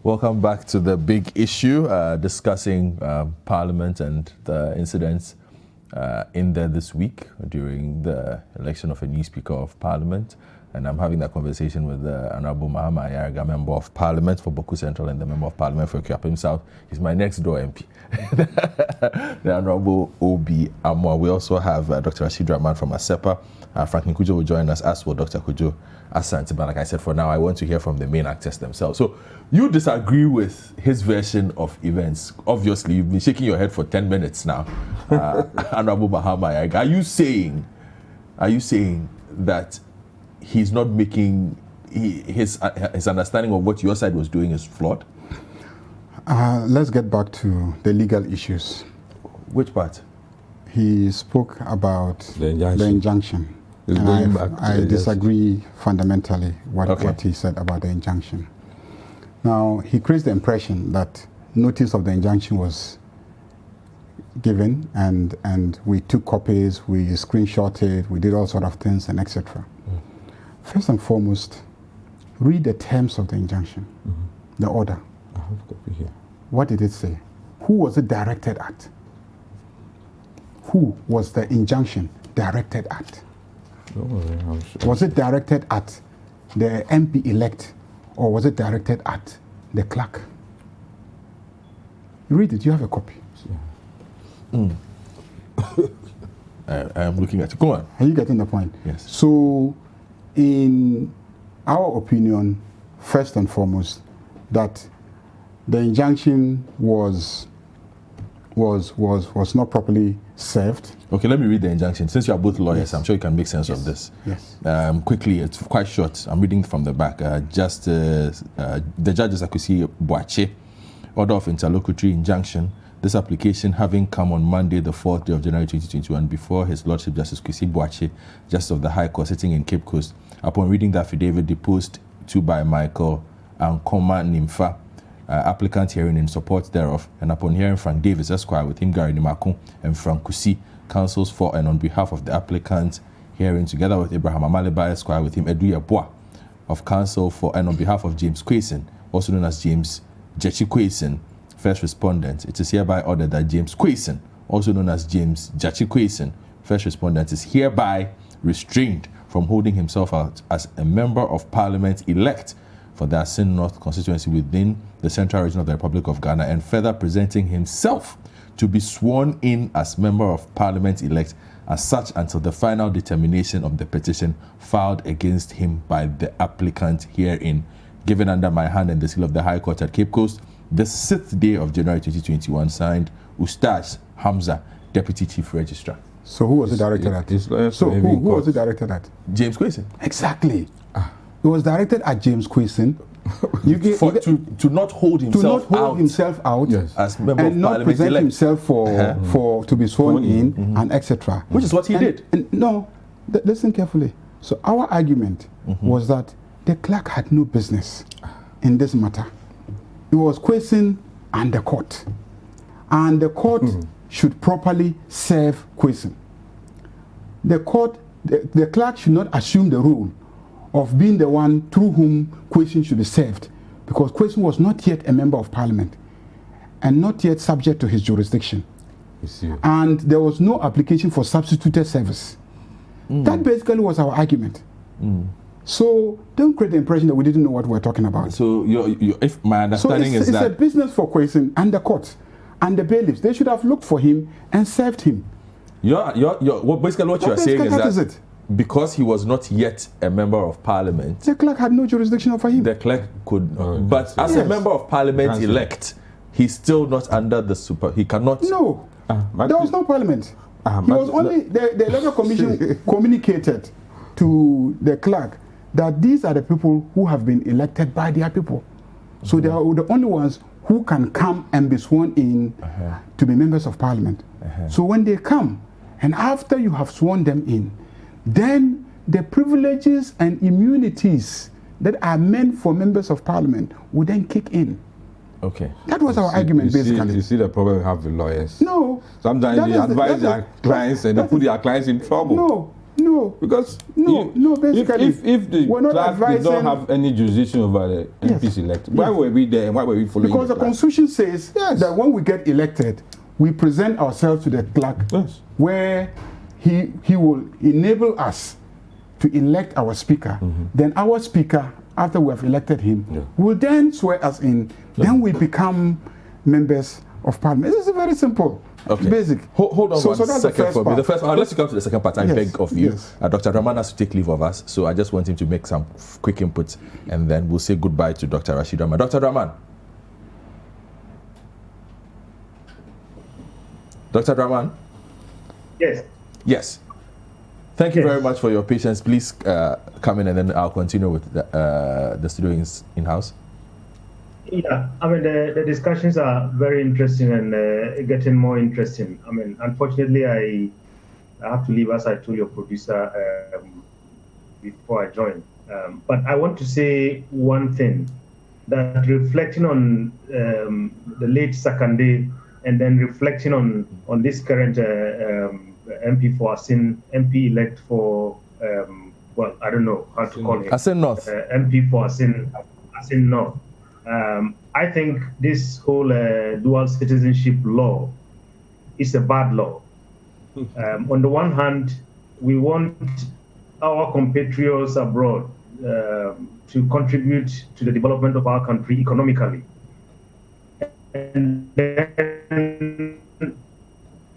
Welcome back to the big issue, discussing Parliament and the incidents in there this week during the election of a new Speaker of Parliament. And I'm having that conversation with the Honorable Mahama Ayariga, Member of Parliament for Boku Central and the Member of Parliament for Akuapem South. He's my next door MP. The Honorable Obi Amwa. We also have Dr. Rashid Rahman from ASEPA. Franklin Kujo will join us, as well Dr. Kujo Asante. But like I said, for now, I want to hear from the main actors themselves. So you disagree with his version of events. Obviously, you've been shaking your head for 10 minutes now. Honorable Mahama Ayariga, are you saying that he's not making, his understanding of what your side was doing is flawed? Let's get back to the legal issues. Which part? He spoke about the injunction. And I disagree fundamentally what he said about the injunction. Now, he creates the impression that notice of the injunction was given and we took copies, we screenshotted, we did all sort of things and etc. First and foremost, read the terms of the injunction, the order. I have a copy here. What did it say? Who was it directed at? Who was the injunction directed at? Was it directed at the MP-elect or was it directed at the clerk? You read it, you have a copy. I am looking at it. Go on. Are you getting the point? Yes. So, in our opinion, first and foremost, that the injunction was not properly served. Okay, let me read the injunction. Since you are both lawyers, I'm sure you can make sense of this. Yes. Quickly, it's quite short. I'm reading from the back. The judges Akusi Boache, order of interlocutory injunction. This application having come on Monday, the 4th day of January 2021, before His Lordship Justice Kwesi Boache, Justice of the High Court, sitting in Cape Coast. Upon reading the affidavit deposed to by Michael Ankoma Nimfa, applicant hearing in support thereof, and upon hearing Frank Davis, Esquire, with him Gary Nimakun and Frank Kusi, counsels for and on behalf of the applicant hearing, together with Abraham Amaleba, Esquire, with him Edu Yeboah, of counsel for and on behalf of James Kwesen, also known as James Jechi Kwesen, first respondent. It is hereby ordered that James Kwesen, also known as James Jechi Kwesen, first respondent, is hereby restrained from holding himself out as a member of Parliament elect for the Asin North constituency within the Central Region of the Republic of Ghana, and further presenting himself to be sworn in as member of Parliament elect as such until the final determination of the petition filed against him by the applicant herein, given under my hand and the seal of the High Court at Cape Coast, the 6th day of January 2021, signed Ustaz Hamza, Deputy Chief Registrar. So who was it directed at? So who was it directed at? James Kwesen. Exactly. It was directed at James Kwesen. To not hold himself out yes, as member and of not Parliament present elect. himself for to be sworn in and etc. Which is what he did. And no, listen carefully. So our argument was that the clerk had no business in this matter. It was Kwesen and the court, and the court should properly serve Kwesen. The court, the clerk should not assume the role of being the one through whom Kwesen should be served, because Kwesen was not yet a member of Parliament and not yet subject to his jurisdiction. And there was no application for substituted service. That basically was our argument. So don't create the impression that we didn't know what we're talking about. So if my understanding is that it's a business for Kwesen and the court and the bailiffs. They should have looked for him and served him. Basically what you are saying is that because he was not yet a member of Parliament, the clerk had no jurisdiction over him. The clerk could, but as a member of Parliament elect, he's still not under the super. He cannot. No, there was no Parliament. He was only the Electoral Commission communicated to the clerk that these are the people who have been elected by their people. So they are the only ones who can come and be sworn in to be members of Parliament. So when they come, and after you have sworn them in, then the privileges and immunities that are meant for members of Parliament would then kick in. Okay. That was our argument, basically. You see the problem we have with lawyers? No. Sometimes they advise their clients and they put their clients in trouble. No. No, because basically, if the we're not clerk did not have any jurisdiction over the MPs elected, why were we there and why were we following? Because the Constitution says that when we get elected, we present ourselves to the clerk, where he will enable us to elect our speaker. Then our speaker, after we have elected him, will then swear us in. Then we become members of parliament. This is very simple. Okay. Basic. Hold on one second for me. The first part. Let's come to the second part. I beg of you. Dr. Rahman has to take leave of us, so I just want him to make some quick inputs, and then we'll say goodbye to Dr. Rashid Rahman. Dr. Rahman. Dr. Rahman? Yes. Yes. Thank you very much for your patience. Please come in, and then I'll continue with the studio in-house. Yeah, I mean, the discussions are very interesting and getting more interesting. I mean, unfortunately, I have to leave, as I told your producer before I joined. But I want to say one thing, that reflecting on the late Sakande, and then reflecting on this current MP for Asin, MP elect for, well, I don't know how to call him. Asin North. MP for Asin North. I think this whole dual citizenship law is a bad law. On the one hand, we want our compatriots abroad to contribute to the development of our country economically. And then,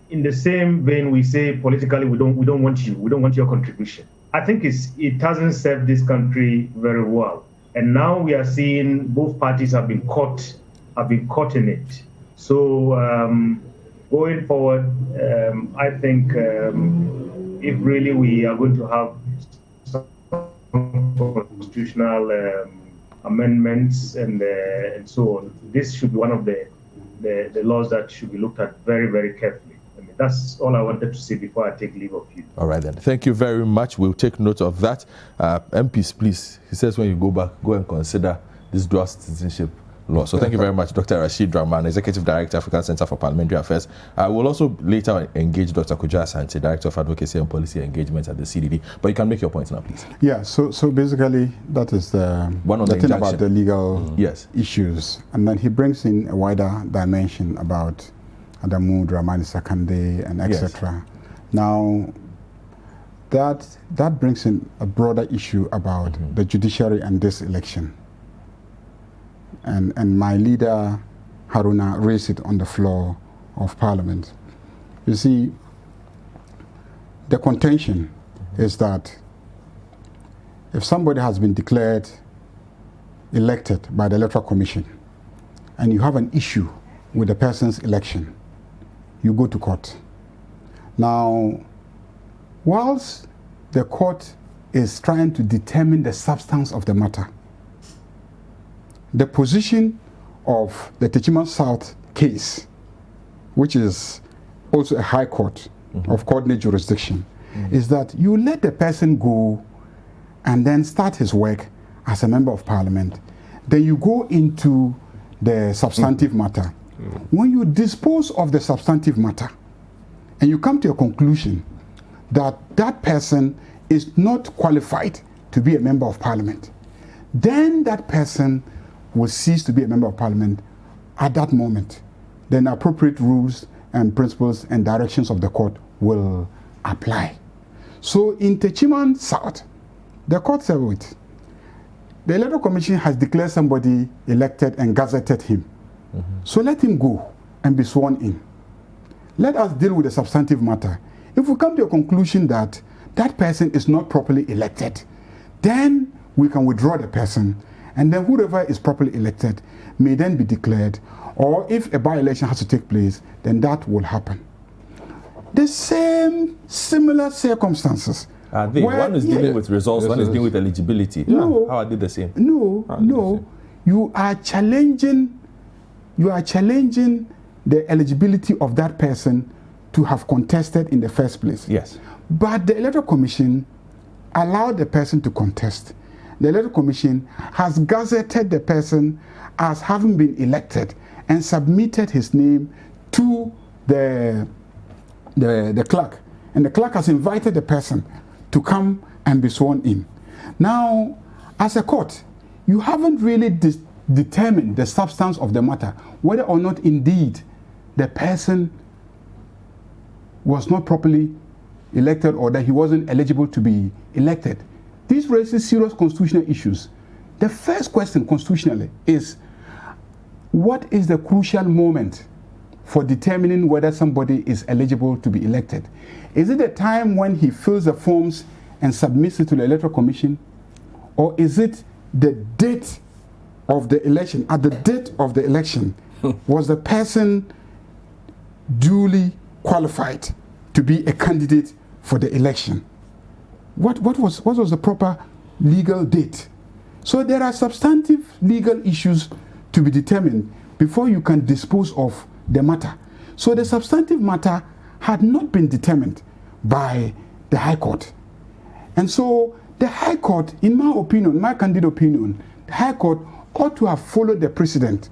in the same vein, we say politically, we don't want you. We don't want your contribution. I think it hasn't served this country very well. And now we are seeing both parties have been caught in it. So going forward, I think if really we are going to have some constitutional amendments and so on, this should be one of the laws that should be looked at very, very carefully. I mean, that's all I wanted to say before I take leave of you. All right, then. Thank you very much. We'll take note of that. MPs, please, he says when you go back, go and consider this dual citizenship law. So thank you very much, Dr. Rashid Rahman, Executive Director, African Center for Parliamentary Affairs. We'll also later engage Dr. Kuja Asante, Director of Advocacy and Policy Engagement at the CDD. But you can make your points now, please. Yeah, so basically that is the thing about the legal issues. And then he brings in a wider dimension about Adamu, Dramani Sakande, and etc. Now, that brings in a broader issue about the judiciary and this election. And my leader, Haruna, raised it on the floor of Parliament. You see, the contention is that if somebody has been declared elected by the Electoral Commission and you have an issue with the person's election, you go to court. Now, whilst the court is trying to determine the substance of the matter, the position of the Techiman South case, which is also a high court of coordinate jurisdiction, is that you let the person go and then start his work as a member of parliament. Then you go into the substantive matter. When you dispose of the substantive matter and you come to a conclusion that that person is not qualified to be a member of parliament, then that person will cease to be a member of parliament at that moment. Then appropriate rules and principles and directions of the court will apply. So in Techiman South, the court said, wait, the Electoral Commission has declared somebody elected and gazetted him. So let him go and be sworn in. Let us deal with the substantive matter. If we come to a conclusion that that person is not properly elected, then we can withdraw the person, and then whoever is properly elected may then be declared, or if a by-election has to take place, then that will happen. The similar circumstances. Are they? One is dealing with results, one is dealing with eligibility. No. How are they the same? No. You are challenging the eligibility of that person to have contested in the first place. Yes. But the Electoral Commission allowed the person to contest. The Electoral Commission has gazetted the person as having been elected and submitted his name to the clerk. And the clerk has invited the person to come and be sworn in. Now, as a court, you haven't really determined the substance of the matter, whether or not indeed the person was not properly elected or that he wasn't eligible to be elected. This raises serious constitutional issues. The first question constitutionally is, what is the crucial moment for determining whether somebody is eligible to be elected? Is it the time when he fills the forms and submits it to the Electoral Commission? Or is it the date of the election? At the date of the election, was the person duly qualified to be a candidate for the election? What was the proper legal date? So there are substantive legal issues to be determined before you can dispose of the matter. So the substantive matter had not been determined by the High Court. And so the High Court, in my opinion, my candid opinion, the High Court ought to have followed the precedent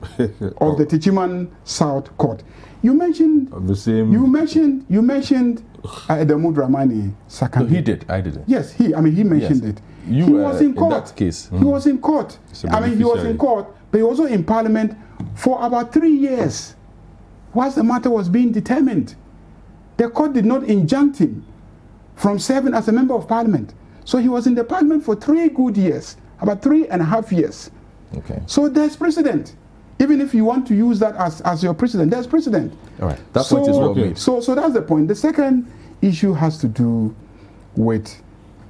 of the Techiman South Court. You mentioned the same. You mentioned Edemund Ramani Sakandi. No, he did. I didn't. Yes, he mentioned Yes. it. You he were was in court. in that case. He was in court. a He was beneficiary. in court, but he was also in Parliament for about 3 years whilst the matter was being determined. The court did not injunct him from serving as a member of Parliament. So he was in the Parliament for 3 good years, about 3.5 years. Okay. So there's precedent. Even if you want to use that as your precedent, there's precedent. All right. That point is well made. So that's the point. The second issue has to do with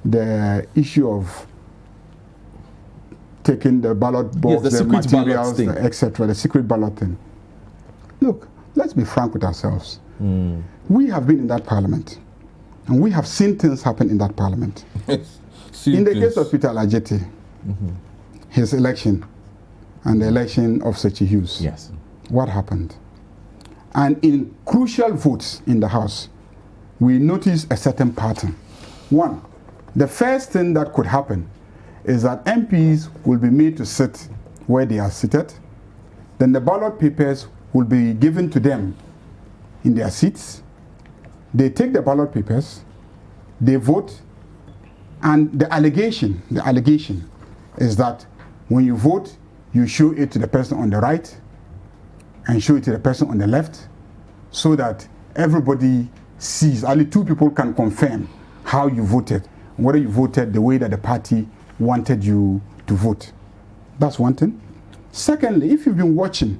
the issue of taking the ballot box, the the secret ballot materials, thing. etc., the secret ballot thing. Look, let's be frank with ourselves. We have been in that parliament, and we have seen things happen in that parliament. In the case of Peter Alajete, his election and the election of Sechi Hughes, Yes. what happened? And in crucial votes in the House, we noticed a certain pattern. One, the first thing that could happen is that MPs will be made to sit where they are seated. Then the ballot papers will be given to them in their seats. They take the ballot papers, they vote, and the allegation is that when you vote, you show it to the person on the right and show it to the person on the left, so that everybody sees. Only 2 people can confirm how you voted, whether you voted the way that the party wanted you to vote. That's one thing. Secondly, if you've been watching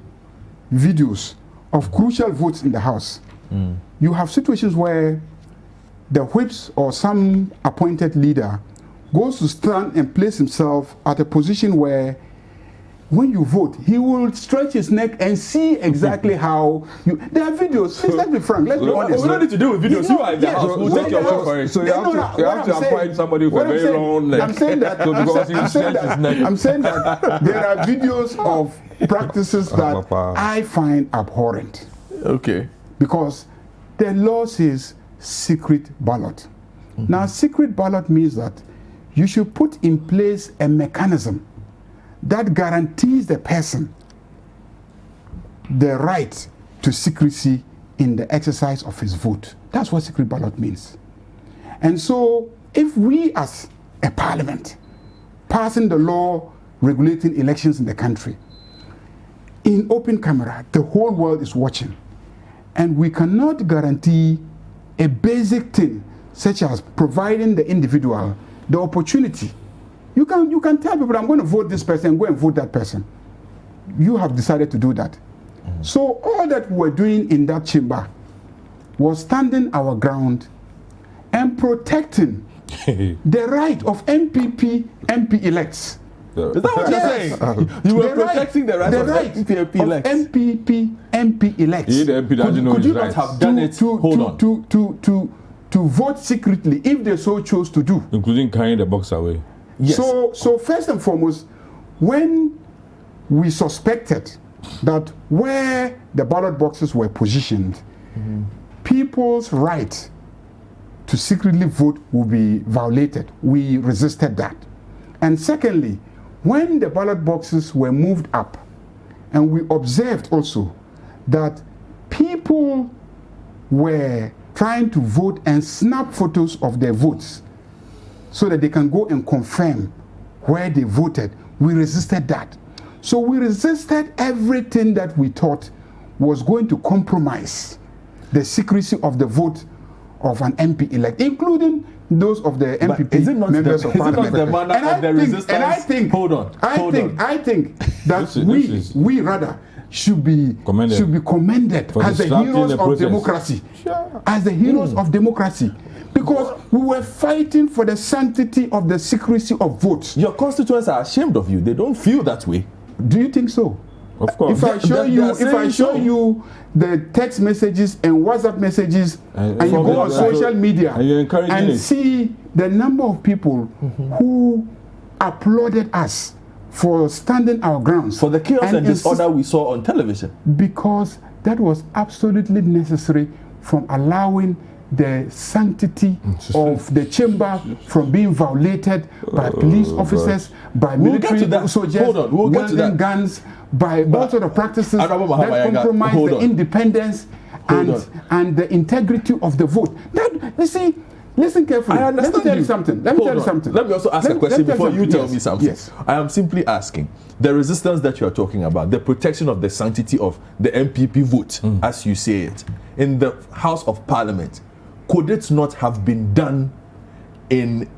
videos of crucial votes in the House, you have situations where the whips or some appointed leader goes to stand and place himself at a position where when you vote, he will stretch his neck and see exactly how you. There are videos. Let's be frank. Let's be honest. We don't need to do with videos. You are in the house. We'll take your word for it. So you have to appoint somebody with a very long neck. I'm saying that. So because he stretches his neck. I'm saying that there are videos of practices that I find abhorrent. Okay. Because the law says secret ballot. Now, secret ballot means that you should put in place a mechanism that guarantees the person the right to secrecy in the exercise of his vote. That's what secret ballot means. And so, if we as a parliament passing the law regulating elections in the country, in open camera, the whole world is watching, and we cannot guarantee a basic thing such as providing the individual the opportunity. You can tell people, I'm going to vote this person, go and vote that person. You have decided to do that. So all that we're doing in that chamber was standing our ground and protecting the right of MP elects. Is that what you're saying? You were protecting the right of MP elects. MP elects. He, the MP, doesn't know Could his you not rights. have done it? Hold on. To vote secretly if they so chose to do. Including carrying the box away. Yes. So first and foremost, when we suspected that where the ballot boxes were positioned, people's right to secretly vote would be violated, we resisted that. And secondly, when the ballot boxes were moved up, and we observed also that people were trying to vote and snap photos of their votes, so that they can go and confirm where they voted. We resisted that. So we resisted everything that we thought was going to compromise the secrecy of the vote of an MP elect, including those of the MPP members of parliament. I think that we rather should be commended as the heroes of democracy. Sure. As the heroes of democracy. Because we were fighting for the sanctity of the secrecy of votes. Your constituents are ashamed of you. They don't feel that way. Do you think so? Of course. If I show you the text messages and WhatsApp messages, and you go on social media and see the number of people who applauded us for standing our grounds, for the chaos and disorder we saw on television, because that was absolutely necessary from allowing the sanctity of the chamber from being violated by police officers, by military soldiers, wielding guns, by all sort of practices that compromise the independence and the integrity of the vote. That, you see, listen carefully. Let me tell you something. Let me also ask a question before you tell me something. Yes. I am simply asking, the resistance that you are talking about, the protection of the sanctity of the MPP vote, as you say it, in the House of Parliament, could it not have been done in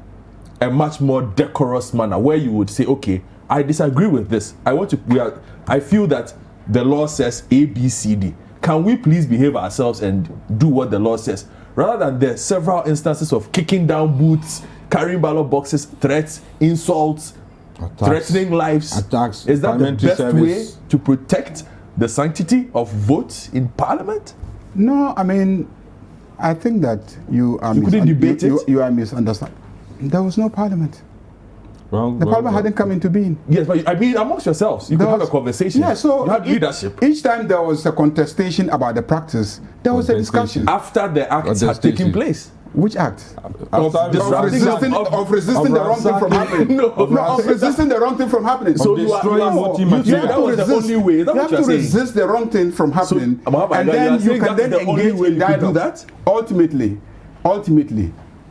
a much more decorous manner, where you would say, okay, I disagree with this. I feel that the law says A, B, C, D. Can we please behave ourselves and do what the law says? Rather than the several instances of kicking down booths, carrying ballot boxes, threats, insults, threatening lives. Attacks. Is that the best way to protect the sanctity of votes in Parliament? No, I mean, I think that you couldn't debate it. You are misunderstanding. There was no Parliament. The Parliament hadn't come into being. Yes, but I mean, amongst yourselves, you could have a conversation. Yeah, so you had leadership. Each time there was a contestation about the practice, there was a discussion. After the acts had taken place. Which act? Of resisting the wrong thing from happening. Of resisting the wrong thing from happening. So you have to resist the wrong thing from happening, and then you can then engage in dialogue. Ultimately,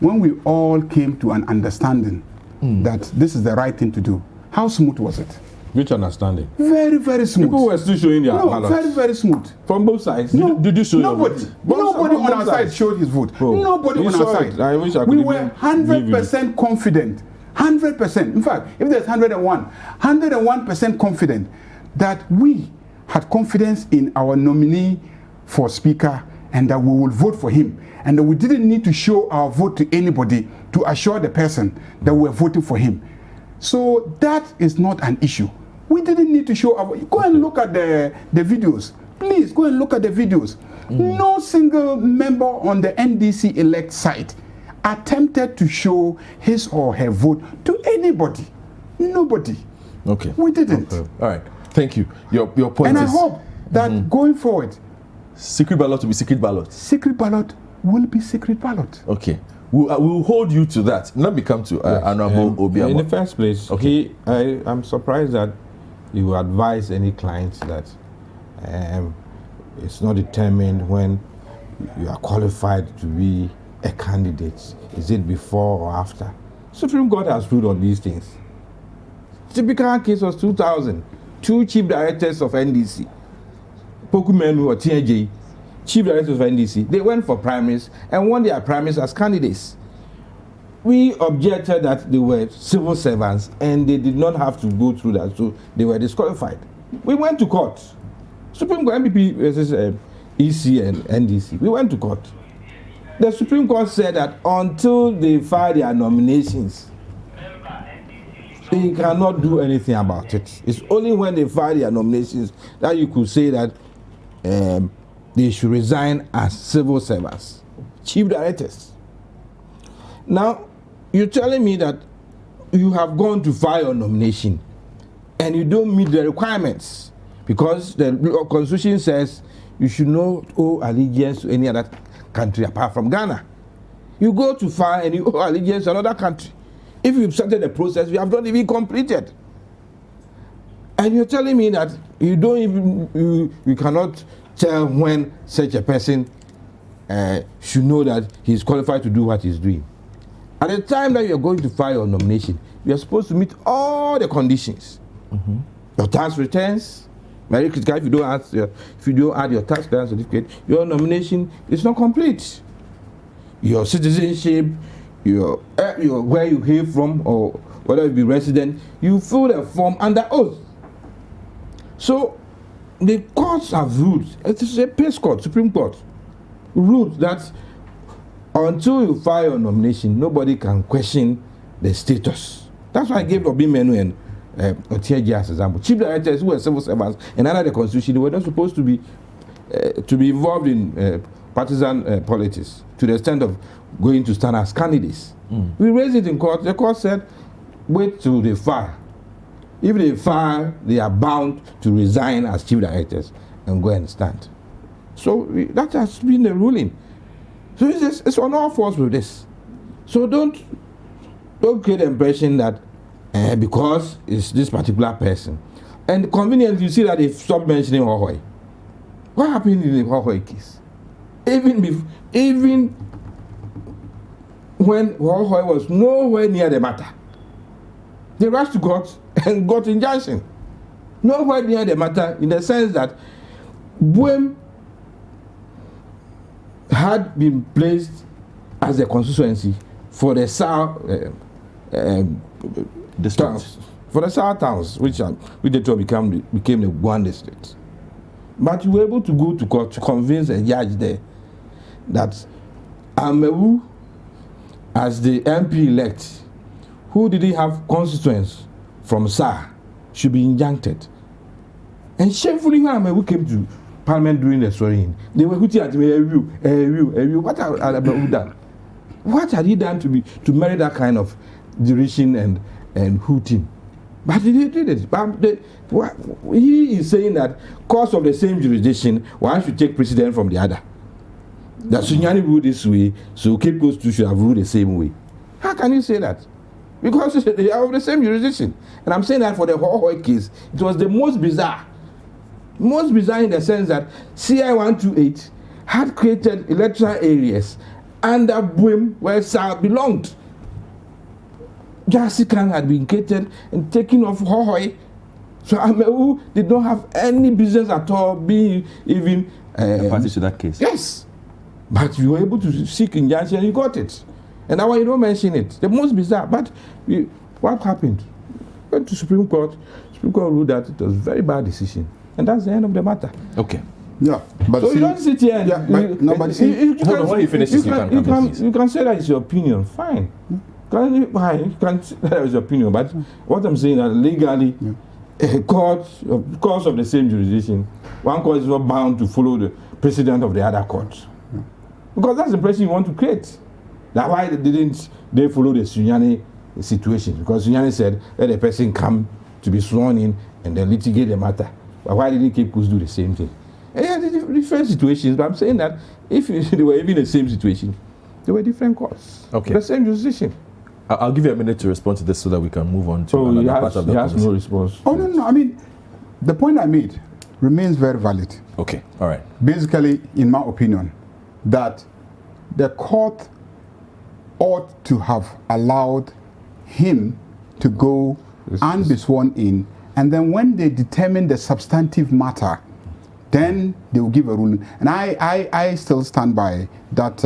when we all came to an understanding that this is the right thing to do, how smooth was it? Which understanding? Very, very smooth. People were still showing their ballots. Very, very smooth. From both sides. No, did you show nobody. Nobody on our side showed his vote. Nobody on our side. I wish I could. We were 100% confident. 100%. In fact, if there's 101% confident that we had confidence in our nominee for Speaker and that we will vote for him, and that we didn't need to show our vote to anybody to assure the person that we were voting for him. So that is not an issue. We didn't need to show our... Go and look at the videos. Please, go and look at the videos. No single member on the NDC elect side attempted to show his or her vote to anybody. Nobody. Okay. We didn't. Okay. All right. Thank you. Your point is... And I is... hope that going forward... Secret ballot will be secret ballot. Secret ballot will be secret ballot. Okay. We'll hold you to that. Let me come to Honorable Obiamo. In the first place, I'm surprised that you advise any clients that it's not determined when you are qualified to be a candidate. Is it before or after? Supreme Court has ruled on these things. Typical case was 2000. Two chief directors of NDC, Pokumenu or TNJ, chief directors of NDC, they went for primaries and won their primaries as candidates. We objected that they were civil servants and they did not have to go through that, so they were disqualified. We went to court. Supreme Court, MPP versus EC and NDC. We went to court. The Supreme Court said that until they file their nominations, they cannot do anything about it. It's only when they file their nominations that you could say that they should resign as civil servants, chief directors. Now, you're telling me that you have gone to file your nomination and you don't meet the requirements because the Constitution says you should not owe allegiance to any other country apart from Ghana. You go to file and you owe allegiance to another country. If you've started the process, you have not even completed. And you're telling me that you don't even, you cannot tell when such a person should know that he's qualified to do what he's doing. At the time that you're going to file your nomination, you're supposed to meet all the conditions. Your tax returns, very critical. If you don't add your tax return certificate, your nomination is not complete. Your citizenship, your where you hail from, or whether you be resident, you fill the form under oath. So the courts have ruled. It is a peace court, Supreme Court, ruled that until you file your nomination, nobody can question the status. That's why I gave Obi Menu and Otieji as example. Chief directors who were civil servants and under the constitution, they were not supposed to be involved in partisan politics to the extent of going to stand as candidates. We raised it in court. The court said, wait till they file. If they file, they are bound to resign as chief directors and go and stand. So that has been the ruling. So it's on all fours with this. So don't create the impression that because it's this particular person. And conveniently, you see that they stopped mentioning Hohoi. What happened in the Hohoi case? Even when Hohoi was nowhere near the matter, they rushed to court and got injunction. Nowhere near the matter, in the sense that Buem had been placed as a constituency for the south towns, for the south towns, which later became the one district. But you were able to go to court to convince a judge there that Amewu, as the MP elect, who didn't have constituents from SAR, should be injuncted. And shamefully, when Amewu came to Parliament during the swearing, they were hooting at me, what had Amewu done? What had he done to merit that kind of derision and hooting? But he did it. But he is saying that because of the same jurisdiction, one should take precedent from the other. That Sunyani ruled this way, so Cape Coast too should have ruled the same way. How can you say that? Because they are of the same jurisdiction. And I'm saying that for the Hohoi case, it was the most bizarre. Most bizarre in the sense that CI 128 had created electoral areas under Buem where SAR belonged. Jasikan had been created and taken off Hohoi. So Amewu did not have any business at all being even a party to that case. Yes. But you were able to seek injunction and you got it. And now you don't mention it. The most bizarre. But what happened? Went to Supreme Court. Supreme Court ruled that it was a very bad decision. And that's the end of the matter. Okay. Yeah. But so you don't sit here and hold on, when you finish this, you can say that it's your opinion. Fine. You can say that it's your opinion. But what I'm saying is that legally, a court, because of the same jurisdiction, one court is not bound to follow the precedent of the other court. Because that's the impression you want to create. That's why they follow the Sunyani situation. Because Sunyani said, let the person come to be sworn in and then litigate the matter. But why didn't Cape Coast do the same thing? Yeah, different situations, but I'm saying that if they were even in the same situation, they were different courts. Okay. The same jurisdiction. I'll give you a minute to respond to this so that we can move on to another part of the conversation. No response. Oh, no. I mean, the point I made remains very valid. Okay, all right. Basically, in my opinion, that the court ought to have allowed him to go and be sworn in, and then when they determine the substantive matter, then they will give a ruling. And I still stand by that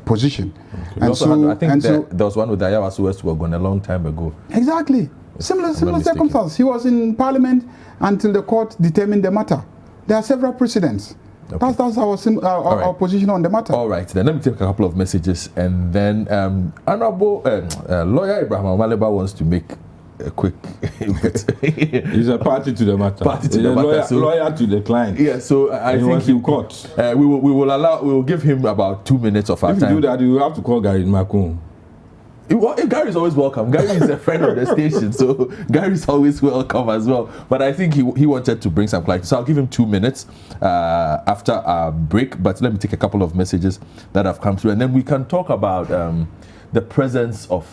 position. Okay. And so, I think there was one with Ayawasu West Wagon a long time ago. Exactly. Similar circumstance. He was in Parliament until the court determined the matter. There are several precedents. Okay. That's our position on the matter. All right, then let me take a couple of messages, and then Honorable Lawyer Abraham Amaleba wants to make a quick He's a party to the matter. Lawyer to the client. Yeah, so I think in court. We will give him about 2 minutes of our time. If you do that, you have to call Gary Macron. Gary is always welcome. Gary is a friend of the station, so Gary is always welcome as well. But I think he wanted to bring some clarity, so I'll give him 2 minutes after our break. But let me take a couple of messages that have come through, and then we can talk about the presence of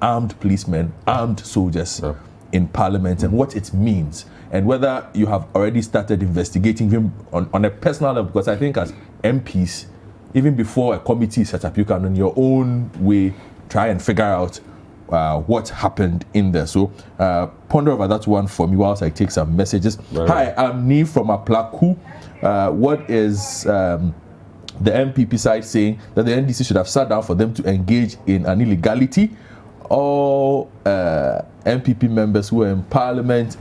armed policemen, armed soldiers in Parliament, and what it means, and whether you have already started investigating him on a personal level, because I think as MPs, even before a committee is set up, you can in your own way try and figure out what happened in there. So ponder over that one for me whilst I take some messages. Right. Hi, I'm Nee from Aplaku. What is the MPP side saying? That the NDC should have sat down for them to engage in an illegality? All MPP members who were in Parliament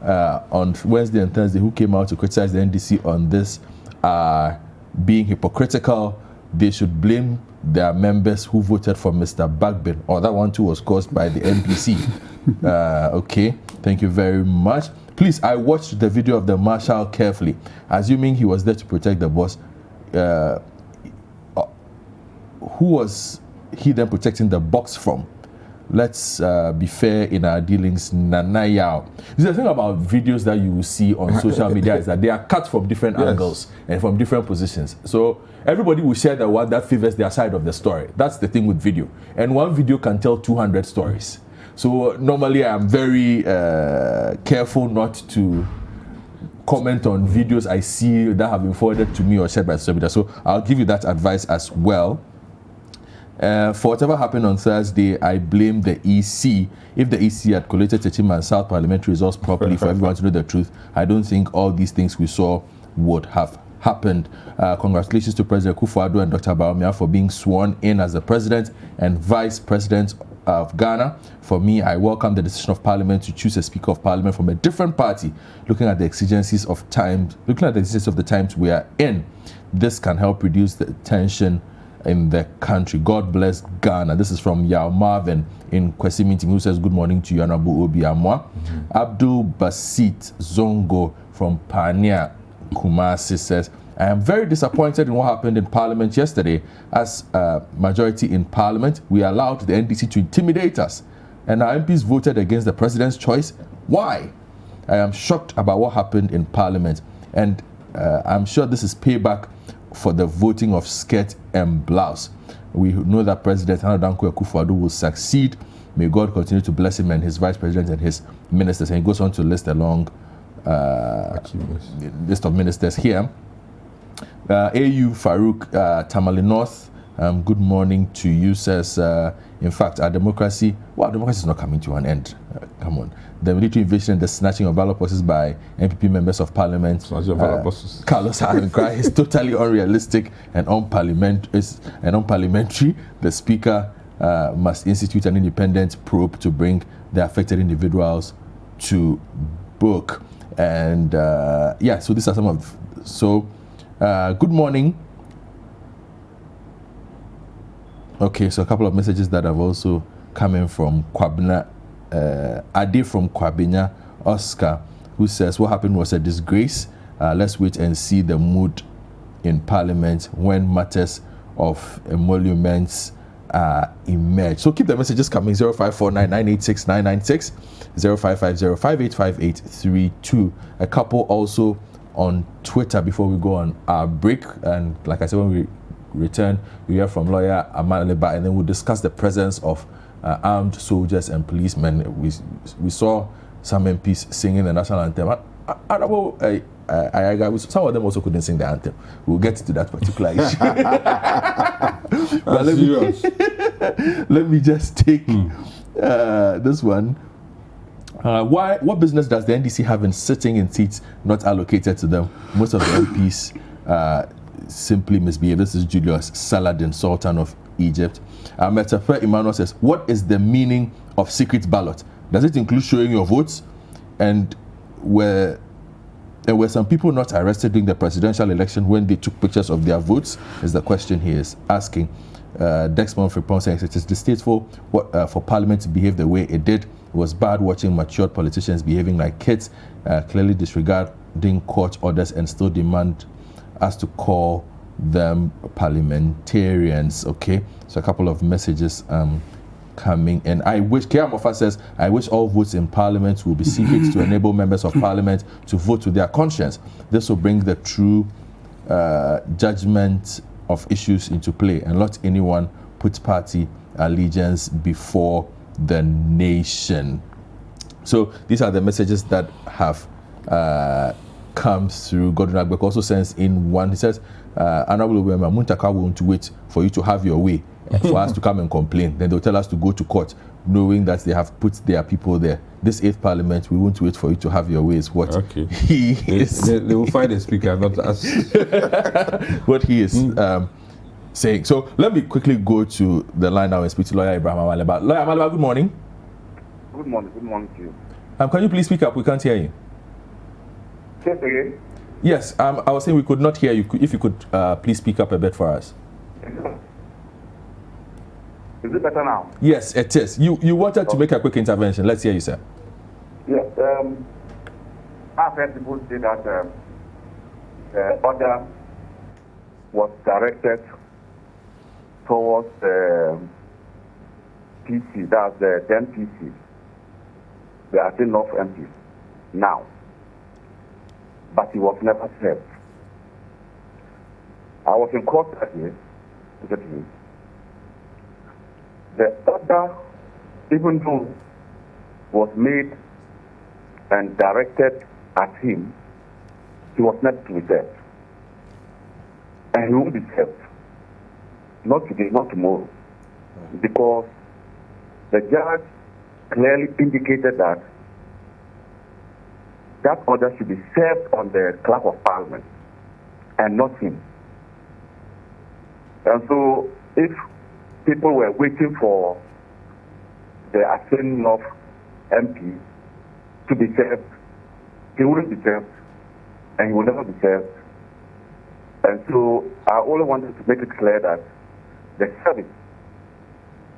on Wednesday and Thursday who came out to criticize the NDC on this are being hypocritical. They should blame their members who voted for Mr. Bagman, or that one too was caused by the NPC. Okay, thank you very much. Please, I watched the video of the marshal carefully, assuming he was there to protect the boss. Who was he then protecting the box from? Let's be fair in our dealings. Nanayao. The thing about videos that you will see on social media is that they are cut from different angles and from different positions. So everybody will share the one that favors their side of the story. That's the thing with video. And one video can tell 200 stories. So normally I'm very careful not to comment on videos I see that have been forwarded to me or shared by social media. So I'll give you that advice as well. For whatever happened on Thursday, I blame the EC. If the EC had collated Techim and South parliamentary results properly for everyone to know the truth, I don't think all these things we saw would have happened. Congratulations to President Kufuor and Dr. Bawumia for being sworn in as the president and vice president of Ghana. For me, I welcome the decision of Parliament to choose a Speaker of Parliament from a different party, looking at the exigencies of the times we are in. This can help reduce the tension in the country. God bless Ghana. This is from Yao Marvin in Kwesi Meeting, who says, good morning to Dianabol Obi Amwa. Abdul Basit Zongo from Pania, Kumasi says, I am very disappointed in what happened in Parliament yesterday. As a majority in Parliament, we allowed the NDC to intimidate us, and our MPs voted against the president's choice. Why? I am shocked about what happened in Parliament, and I'm sure this is payback for the voting of skirt and blouse. We know that President Nana Akufo-Addo will succeed. May God continue to bless him and his vice president and his ministers. And he goes on to list a long list of ministers here. AU Farouk Tamale North, good morning to you, says, in fact, our democracy is not coming to an end. Come on. The military invasion and the snatching of ballot boxes by MPP members of Parliament, Carlos Hankra, is totally unrealistic and unparliamentary. The Speaker must institute an independent probe to bring the affected individuals to book. And so these are some of. So, good morning. Okay, so a couple of messages that have also come in from Kwabena. Ade from Kwabena, Oscar, who says, what happened was a disgrace. Let's wait and see the mood in Parliament when matters of emoluments emerge. So keep the messages coming. 0549986996, 0550585832. A couple also on Twitter before we go on our break. And like I said, when we return, we hear from lawyer Aman Leba, and then we'll discuss the presence of armed soldiers and policemen. We saw some MPs singing the national anthem. Some of them also couldn't sing the anthem. We'll get to that particular issue. But let me just take this one. What business does the NDC have in sitting in seats not allocated to them? Most of the MPs simply misbehave. This is Julius Saladin, Sultan of Egypt. Metafer Emmanuel says, what is the meaning of secret ballot? Does it include showing your votes? And were some people not arrested during the presidential election when they took pictures of their votes? Is the question he is asking. Dexmon Fripon saying it is distasteful for Parliament to behave the way it did. It was bad watching matured politicians behaving like kids, clearly disregarding court orders and still demand us to call them parliamentarians. Okay, so a couple of messages coming in. Kiamofa says, I wish all votes in Parliament will be secret to enable members of Parliament to vote with their conscience. This will bring the true judgment of issues into play and not anyone put party allegiance before the nation. So these are the messages that have comes through. Godwin Agbek also sends in one. He says, Honorable Obama, Muntaka won't wait for you to have your way for us to come and complain. Then they'll tell us to go to court, knowing that they have put their people there. This 8th Parliament, we won't wait for you to have your way is what he is. They will find a speaker, not us. What he is saying. So let me quickly go to the line now and speak to Lawyer Ibrahim Amaleba. Lawyer Amaleba, good morning. Good morning to you. Can you please speak up? We can't hear you. Say it again. Yes, I was saying we could not hear you. If you could please speak up a bit for us. Is it better now? Yes, it is. You wanted to make a quick intervention. Let's hear you, sir. Yes. I've heard people say that the order was directed towards PC, that's the 10 PC. There are still enough MPs now, but he was never served. I was in court that day, the order, even though was made and directed at him, he was not to be served. And he won't be served. Not today, not tomorrow. Because the judge clearly indicated that that order should be served on the Clerk of Parliament and not him. And so if people were waiting for the ascending of MP to be served, he wouldn't be served, and he will never be served. And so I only wanted to make it clear that the service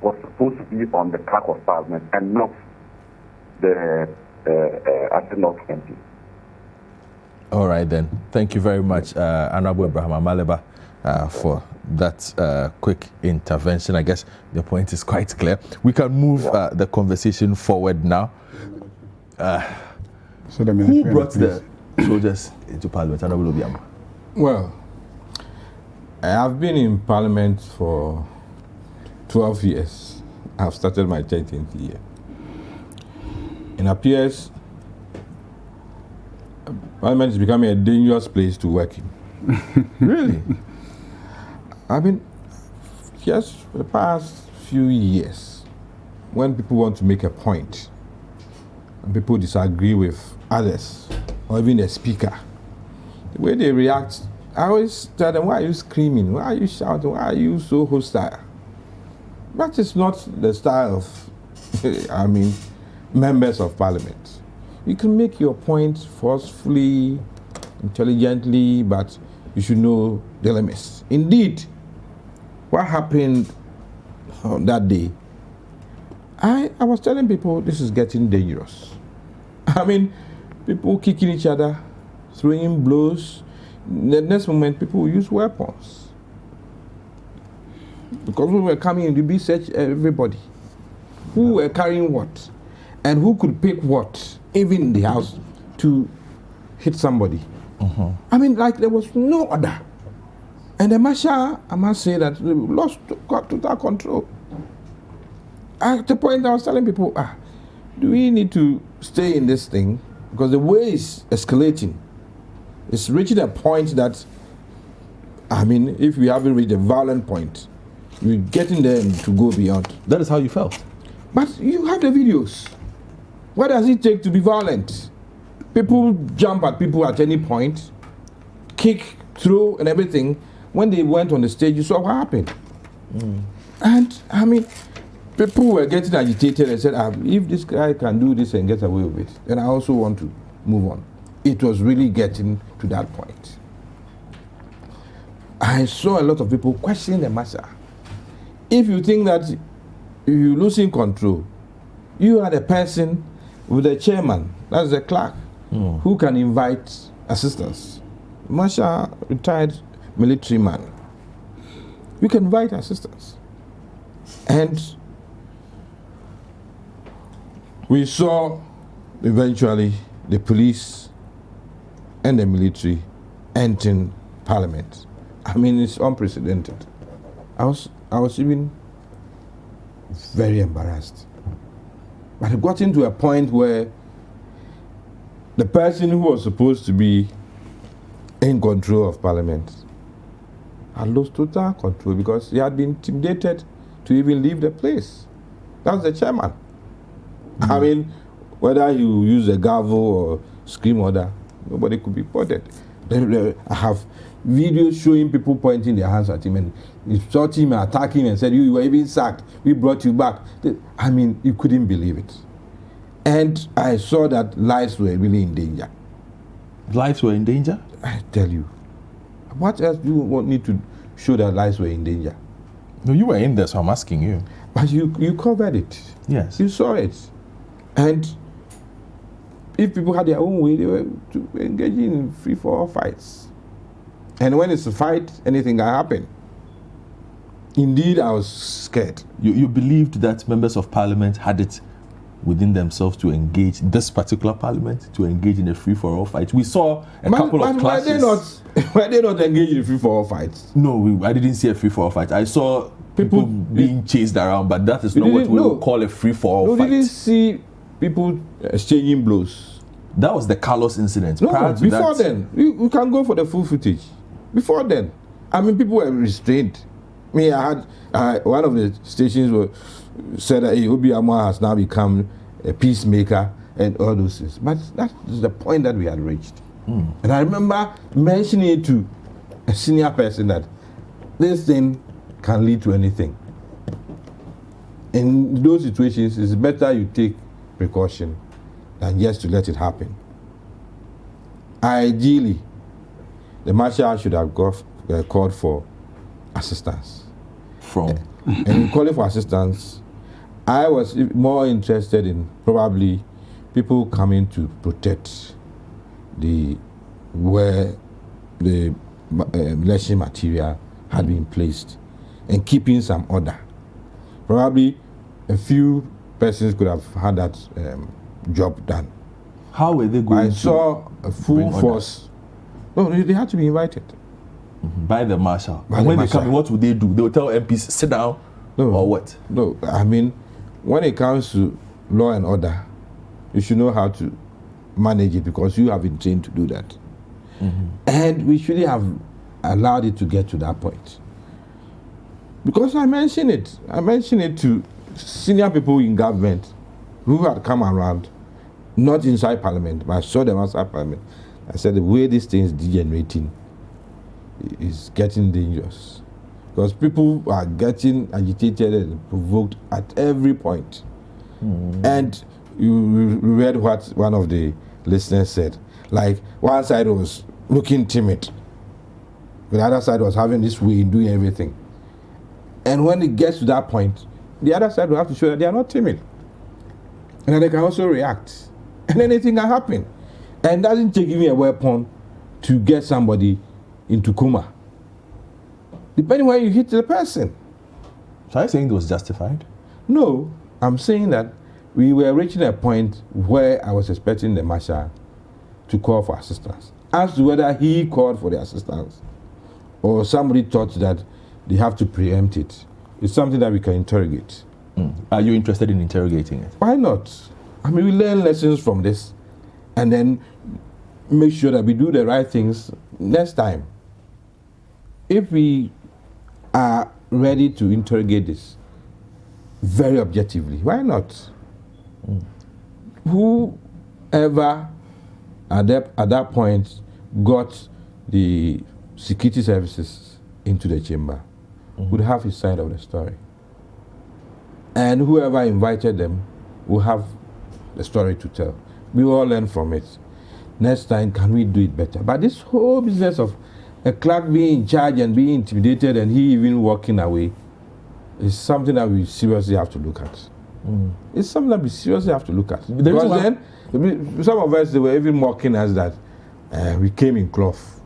was supposed to be on the Clerk of Parliament and not the ascending of MP. All right, then. Thank you very much, Honorable Ibrahim Amaleba, for that quick intervention. I guess the point is quite clear. We can move the conversation forward now. Who brought the soldiers into Parliament? Honorable Obiama. Well, I have been in Parliament for 12 years. I've started my 13th year. It appears Parliament is becoming a dangerous place to work in. Really? I mean, just for the past few years, when people want to make a point, and people disagree with others, or even the speaker, the way they react, I always tell them, why are you screaming? Why are you shouting? Why are you so hostile? That is not the style of, members of Parliament. You can make your point forcefully, intelligently, but you should know the limits. Indeed, what happened on that day, I was telling people this is getting dangerous. People kicking each other, throwing blows. In the next moment, people will use weapons. Because when we were coming in, we search everybody. Who were carrying what? And who could pick what, even in the house, to hit somebody. There was no order. And the marshal, I must say that we lost total control. At the point I was telling people, do we need to stay in this thing? Because the way it's escalating, it's reaching a point that, if we haven't reached a violent point, we're getting there to go beyond. That is how you felt. But you have the videos. What does it take to be violent? People jump at people at any point, kick, throw, and everything. When they went on the stage, you saw what happened. And people were getting agitated and said, if this guy can do this and get away with it, then I also want to move on. It was really getting to that point. I saw a lot of people questioning the marshal. If you think that you're losing control, you are the person with the chairman, that's the clerk, who can invite assistance. Marshal, retired military man. You can invite assistance. And we saw eventually the police and the military entering Parliament. It's unprecedented. I was even very embarrassed. But it got into a point where the person who was supposed to be in control of Parliament had lost total control because he had been intimidated to even leave the place. That's the chairman. I mean, whether you use a gavel or scream order, nobody could be bothered. I have videos showing people pointing their hands at him and insulting him, attacking him, and said, you were even sacked. We brought you back. I mean, you couldn't believe it. And I saw that lives were really in danger. Lives were in danger? I tell you. What else do you want me to show that lives were in danger? No, you were in there, so I'm asking you. But you covered it. Yes. You saw it. And if people had their own way, they were engaging in free-for-all fights. And when it's a fight, anything can happen. Indeed, I was scared. You believed that members of parliament had it within themselves to engage, this particular parliament, to engage in a free-for-all fight. We saw a couple of clashes. Were they not engaged in free-for-all fights? No, I didn't see a free-for-all fight. I saw people being chased around, but that is not what we would call a free-for-all fight. You didn't see people exchanging blows. That was the Carlos incident. No, prior to before that, then, you can go for the full footage. Before then, I mean, people were restrained. I had one of the stations said that Obi Amwa has now become a peacemaker and all those things. But that is the point that we had reached. And I remember mentioning it to a senior person that this thing can lead to anything. In those situations, it's better you take precaution than just to let it happen. Ideally, the marshal should have called for assistance. And calling for assistance, I was more interested in probably people coming to protect where the election material had been placed and keeping some order. Probably a few persons could have had that job done. How were they going to? I saw a full force. No, they had to be invited. By the marshal. By and the when marshal. they come, what would they do? They would tell MPs, sit down, or what? No, I mean, when it comes to law and order, you should know how to manage it because you have been trained to do that. And we shouldn't have allowed it to get to that point. Because I mentioned it to senior people in government who had come around, not inside Parliament, but I saw them outside Parliament. I said the way this thing is degenerating is getting dangerous. Because people are getting agitated and provoked at every point. And you read what one of the listeners said. Like, one side was looking timid. The other side was having this way in doing everything. And when it gets to that point, the other side will have to show that they are not timid. And then they can also react. And anything can happen. And it doesn't take even a weapon to get somebody into coma. Depending where you hit the person. So are you saying it was justified? No, I'm saying that we were reaching a point where I was expecting the marshal to call for assistance. As to whether he called for the assistance or somebody thought that they have to preempt it, it's something that we can interrogate. Are you interested in interrogating it? Why not? I mean, we learn lessons from this and then make sure that we do the right things next time. If we are ready to interrogate this very objectively, why not? Whoever at that point got the security services into the chamber would have his side of the story. And whoever invited them will have the story to tell. We all learn from it. Next time, can we do it better? But this whole business of a clerk being in charge and being intimidated and he even walking away is something that we seriously have to look at. It's something that we seriously have to look at. Because then, some of us, they were even mocking us that we came in cloth.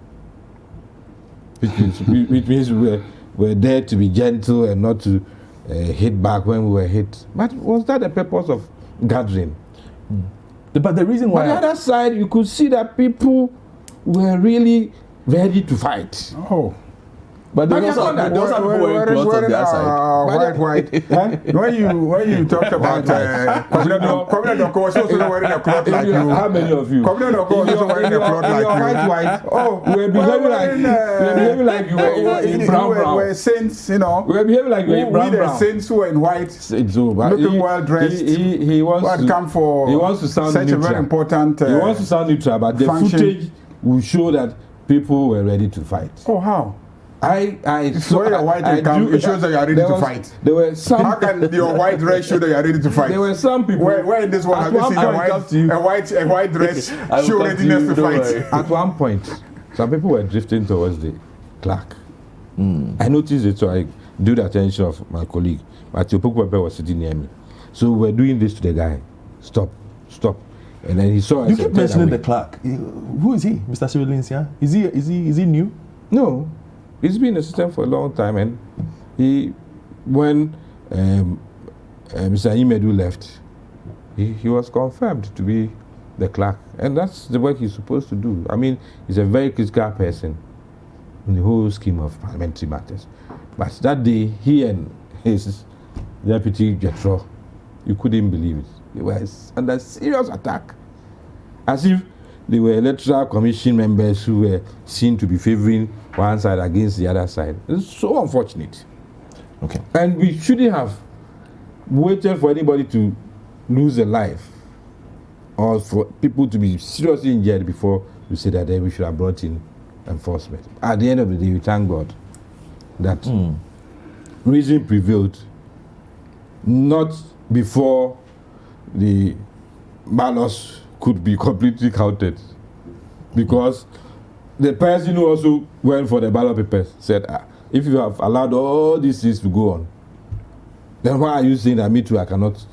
Which means we were there to be gentle and not to hit back when we were hit. But was that the purpose of gathering? But the reason why... On the other side, you could see that people were really ready to fight. Oh. But there was also people wearing clothes on their side. White. When you talked about Comrade Doko was also wearing a cloth like you. How many of you? Comrade Doko was also wearing a cloth like you. White. Oh, we're behaving like you were in brown. We're saints, you know. We're behaving like we're in brown. We the saints who were in white, looking well dressed. He wants to come for. He wants to sound such neutral. a very important. He wants to sound neutral, but the footage will show that people were ready to fight. Oh, how? So your white it shows that you are ready to fight. There were some. How can your white dress show that you are ready to fight? There were some people. Where in this one have you seen a white dress show readiness to fight? At one point, some people were drifting towards the clerk. I noticed it, so I drew the attention of my colleague. Matthew Pokwepe was sitting near me. So we were doing this to the guy. Stop. And then he saw us. You keep mentioning the clerk. Who is he, Mr. Cyrillins? Yeah, is he new? No, he's been in the system for a long time, and when Mr. Imedu left, he was confirmed to be the clerk, and that's the work he's supposed to do. I mean, he's a very critical person in the whole scheme of parliamentary matters. But that day, he and his deputy Jetro, you couldn't believe it. They were under serious attack, as if they were electoral commission members who were seen to be favoring one side against the other side. It's so unfortunate. Okay. And we shouldn't have waited for anybody to lose a life or for people to be seriously injured before we say that we should have brought in enforcement. At the end of the day, we thank God that reason prevailed, not before the ballots could be completely counted, because the person who also went for the ballot papers said, if you have allowed all these things to go on, then why are you saying that me too, I cannot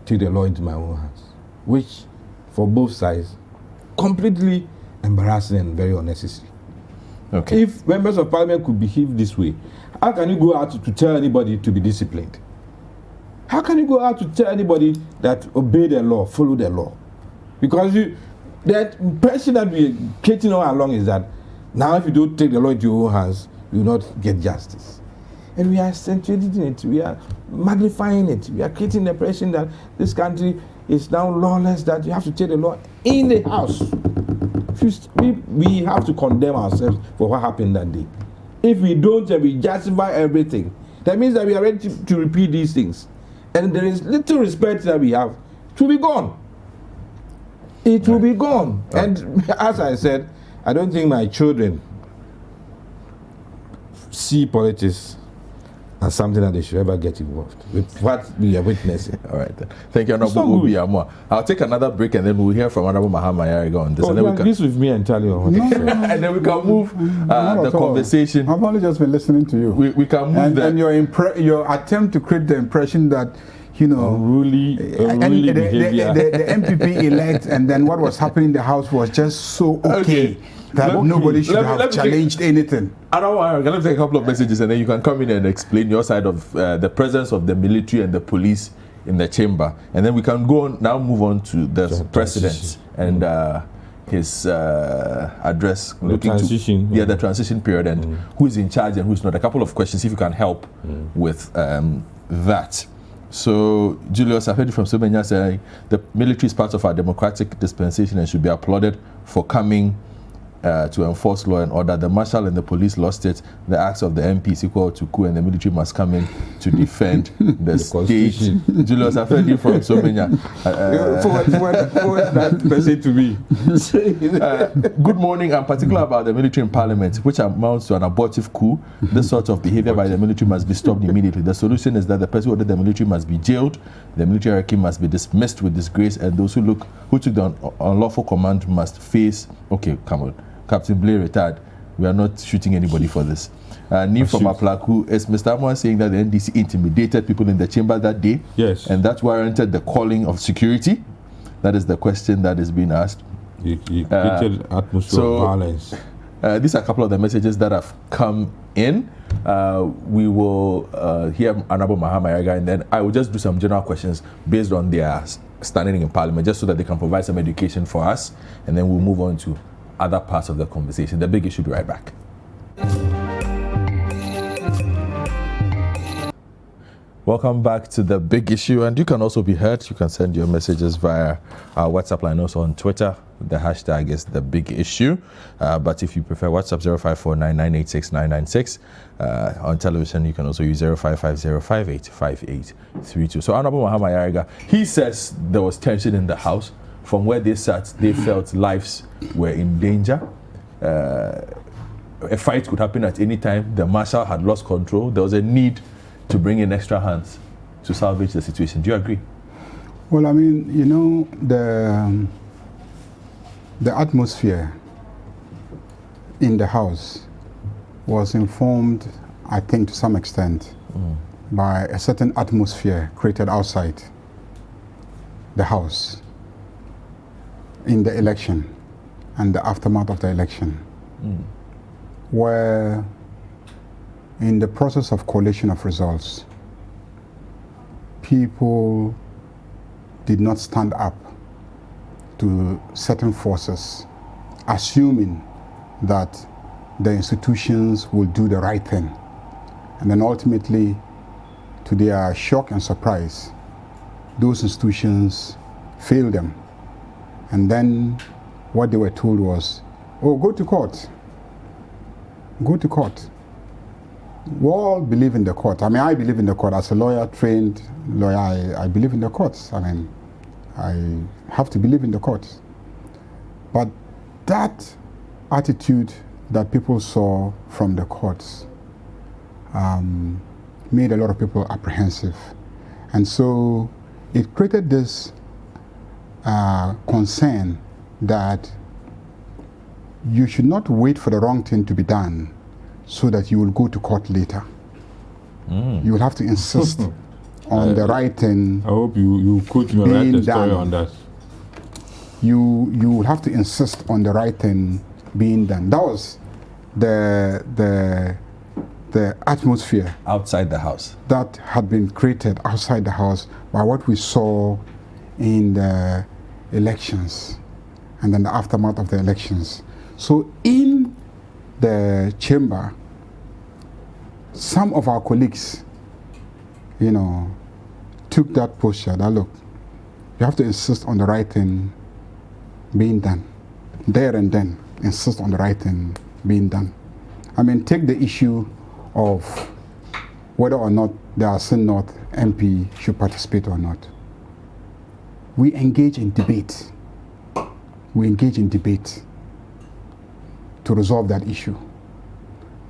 take the law into my own hands? Which, for both sides, completely embarrassing and very unnecessary. Okay. If members of parliament could behave this way, how can you go out to tell anybody to be disciplined? How can you go out to tell anybody that obey the law, follow the law? Because the impression that we're getting all along is that now if you don't take the law into your own hands, you will not get justice. And we are accentuating it, we are magnifying it, we are creating the impression that this country is now lawless, that you have to take the law in the house. We have to condemn ourselves for what happened that day. If we don't and we justify everything, that means that we are ready to repeat these things. And there is little respect that we have. It will be gone. It will be gone. And as I said, I don't think my children see politics as something that they should ever get involved with what we are witnessing. All right, then. Thank you, Honorable Obi Amwa. I'll take another break and then we'll hear from Honorable Mahama Yariga on this. Oh, and then we can, this with me and tell you what and then we can move the conversation. I've only just been listening to you. We can move and your attempt to create the impression that unruly behavior. The MPP elect, and then what was happening in the House was just so okay. That nobody should have challenged anything. I don't want. Let me take a couple of messages, and then you can come in and explain your side of the presence of the military and the police in the chamber, and then we can go on now. Move on to the president and his address, the transition. The transition period, and who is in charge and who's not. A couple of questions, if you can help with that. So, Julius, I've heard you from Sobenya saying the military is part of our democratic dispensation and should be applauded for coming to enforce law and order. The marshal and the police lost it. The acts of the MP is equal to coup, and the military must come in to defend the state. Julius, I've heard you from Sobenya. Forward that message to me. Good morning. I'm particular about the military in parliament, which amounts to an abortive coup. This sort of behavior by the military must be stopped immediately. The solution is that the person who ordered the military must be jailed, the military hierarchy must be dismissed with disgrace, and those who took the unlawful command must face. Okay, come on. Captain Blair retired. We are not shooting anybody for this. Neil from Aplaku, is Mr. Amwan saying that the NDC intimidated people in the chamber that day? Yes. And that warranted the calling of security? That is the question that is being asked. You created atmosphere of violence. These are a couple of the messages that have come in. We will hear Honorable Mahama Yariga, and then I will just do some general questions based on their standing in Parliament, just so that they can provide some education for us, and then we'll move on to other parts of the conversation. The big issue. Be right back. Welcome back to The Big Issue, and you can also be heard. You can send your messages via our WhatsApp line, also on Twitter. The hashtag is The Big Issue, but if you prefer WhatsApp, 0549986996. On television, you can also use 0550585832. So Honorable Muhammad Yariga, he says there was tension in the house. From where they sat, they felt lives were in danger. A fight could happen at any time. The marshal had lost control. There was a need to bring in extra hands to salvage the situation. Do you agree? Well, I mean, you know, the atmosphere in the house was informed, I think, to some extent, by a certain atmosphere created outside the house in the election and the aftermath of the election, where in the process of collation of results, people did not stand up to certain forces, assuming that the institutions will do the right thing. And then ultimately, to their shock and surprise, those institutions failed them. And then what they were told was, oh, go to court. Go to court. We all believe in the court. I mean, I believe in the court. As a lawyer, trained lawyer, I believe in the courts. I mean, I have to believe in the courts. But that attitude that people saw from the courts made a lot of people apprehensive. And so it created this concern that you should not wait for the wrong thing to be done so that you will go to court later. You will have to insist on the right thing. I hope you could write a story on that. You will have to insist on the right thing being done. That was the atmosphere Outside the house. that had been created outside the house by what we saw in the elections and then the aftermath of the elections. So in the chamber, some of our colleagues, you know, took that posture that, look, you have to insist on the right thing being done. There and then, insist on the right thing being done. I mean, take the issue of whether or not the Asin North MP should participate or not. We engage in debate. We engage in debate to resolve that issue.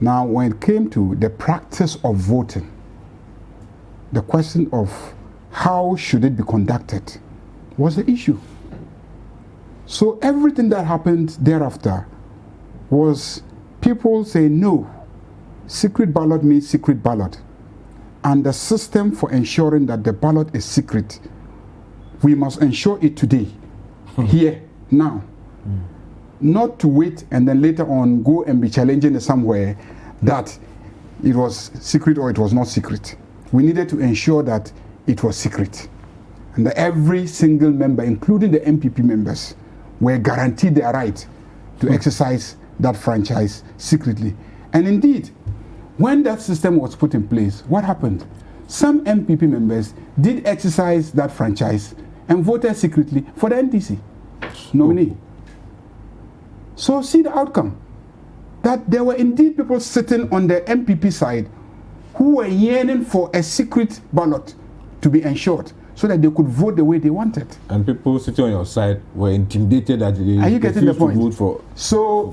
Now, when it came to the practice of voting, the question of how should it be conducted was the issue. So everything that happened thereafter was people saying, no, secret ballot means secret ballot. And the system for ensuring that the ballot is secret, we must ensure it today, here, now. Not to wait and then later on go and be challenging it somewhere that it was secret or it was not secret. We needed to ensure that it was secret. And that every single member, including the MPP members, were guaranteed their right to exercise that franchise secretly. And indeed, when that system was put in place, what happened? Some MPP members did exercise that franchise and voted secretly for the NDC nominee. So see the outcome. That there were indeed people sitting on the MPP side who were yearning for a secret ballot to be ensured so that they could vote the way they wanted. And people sitting on your side were intimidated that they Are you getting the point? to vote for. So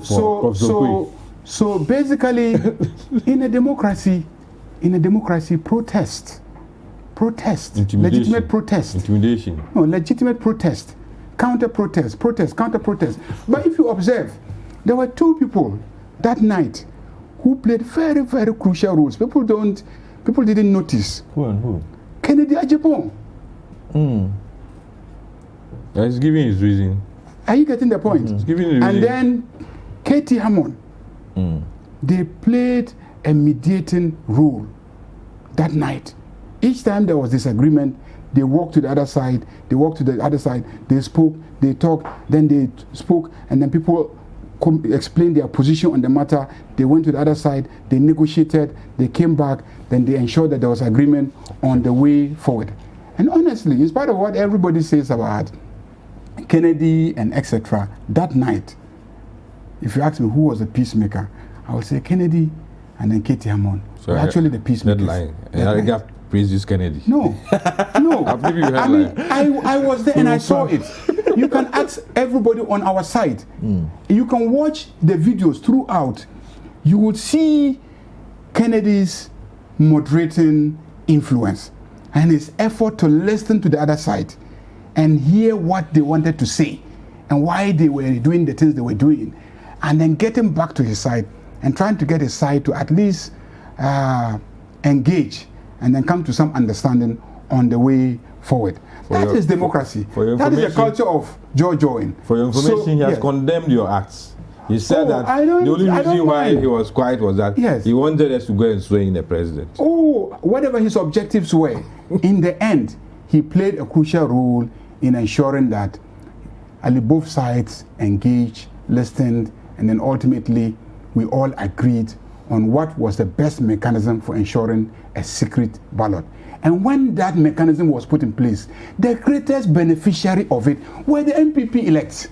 basically, in a democracy, protest, legitimate protest. Intimidation. No, legitimate protest, counter protest. But if you observe, there were two people that night who played very, very crucial roles. People didn't notice. Who and who? Kennedy Ajipong. He's giving his reason. Are you getting the point? He's giving his And reason. then Katie Hammond. They played a mediating role that night. Each time there was disagreement, they walked to the other side, they spoke, they talked, then they spoke, and then people explained their position on the matter. They went to the other side, they negotiated, they came back, then they ensured that there was agreement on the way forward. And honestly, in spite of what everybody says about Kennedy and etc., that night, if you ask me who was the peacemaker, I would say Kennedy and then Katie Hammond. So actually the peacemakers. Deadline. Praises Kennedy. No. I mean, I was there and I saw it. You can ask everybody on our site. You can watch the videos throughout. You will see Kennedy's moderating influence and his effort to listen to the other side and hear what they wanted to say and why they were doing the things they were doing, and then getting back to his side and trying to get his side to at least engage and then come to some understanding on the way forward. That is democracy. That is the culture of joy-joying. For your information, he has condemned your acts. He said that the only reason why he was quiet was that he wanted us to go and swear in the president. Whatever his objectives were, in the end, he played a crucial role in ensuring that both sides engaged, listened, and then ultimately we all agreed on what was the best mechanism for ensuring a secret ballot. And when that mechanism was put in place, the greatest beneficiary of it were the MPP elects.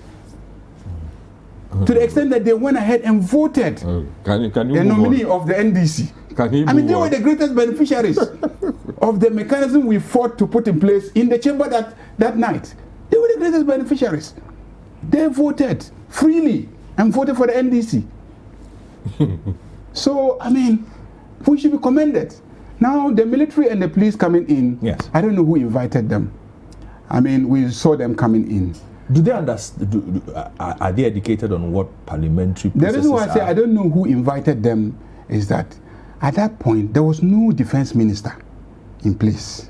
To the extent that they went ahead and voted the nominee of the NDC. I mean, they were the greatest beneficiaries of the mechanism we fought to put in place in the chamber that night. They were the greatest beneficiaries. They voted freely and voted for the NDC. So, I mean, we should be commended. Now, the military and the police coming in, yes. I don't know who invited them. I mean, we saw them coming in. Do they understand? Are they educated on what parliamentary processes are? The reason why I say I don't know who invited them is that at that point, there was no defense minister in place.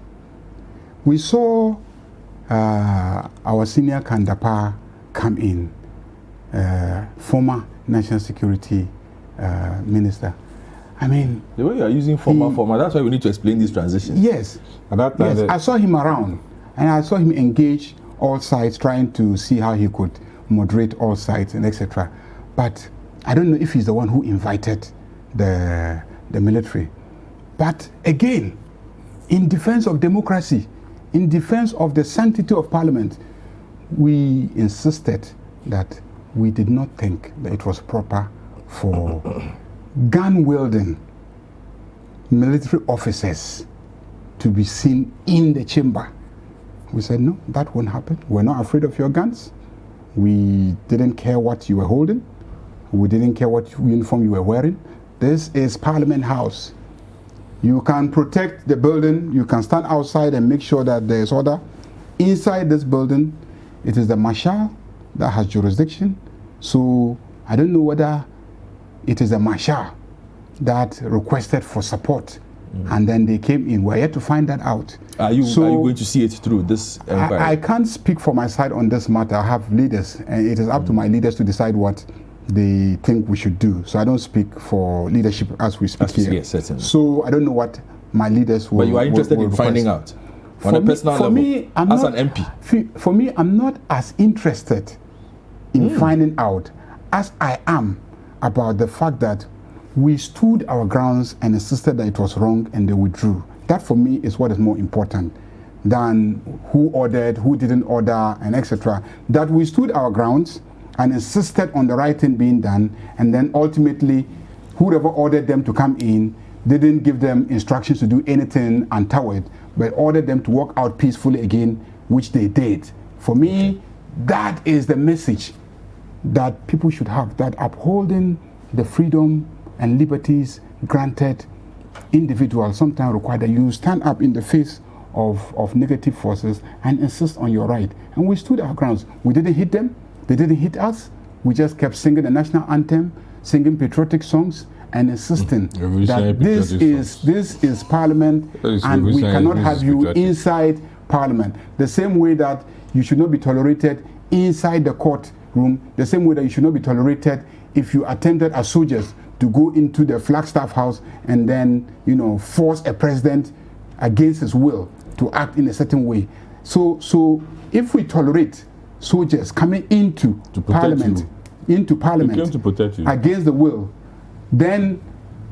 We saw our senior Kandapa come in, former national security minister. I mean, the way you are using former, that's why we need to explain these transitions. Yes. Yes, I saw him around and I saw him engage all sides, trying to see how he could moderate all sides and etc. But I don't know if he's the one who invited the military. But again, in defense of democracy, in defense of the sanctity of parliament, we insisted that we did not think that it was proper for gun-wielding military officers to be seen in the chamber. We said, no, that won't happen. We're not afraid of your guns. We didn't care what you were holding. We didn't care what uniform you were wearing. This is Parliament House. You can protect the building. You can stand outside and make sure that there is order. Inside this building, it is the marshal that has jurisdiction. So I don't know whether it is the marshal that requested for support. And then they came in. We're yet to find that out. Are you going to see it through this inquiry? I can't speak for my side on this matter. I have leaders, and it is up to my leaders to decide what they think we should do. So I don't speak for leadership as we speak here. Yes, certainly. So I don't know what my leaders will. But you are interested in finding out on a personal level, as an MP. For me, I'm not as interested in finding out as I am about the fact that we stood our grounds and insisted that it was wrong and they withdrew. That for me is what is more important than who ordered, who didn't order, and etc. That we stood our grounds and insisted on the right thing being done, and then ultimately whoever ordered them to come in didn't give them instructions to do anything untoward, but ordered them to walk out peacefully again, which they did. For me, that is the message that people should have, that upholding the freedom and liberties granted individuals sometimes require that you stand up in the face of negative forces and insist on your right. And we stood our grounds. We didn't hit them. They didn't hit us. We just kept singing the national anthem, singing patriotic songs, and insisting that this is Parliament and we cannot have you inside Parliament. The same way that you should not be tolerated inside the courtroom, the same way that you should not be tolerated if you attempted as soldiers to go into the Flagstaff House and then, force a president against his will to act in a certain way. So if we tolerate soldiers coming into Parliament, into Parliament came to protect you. against the will, then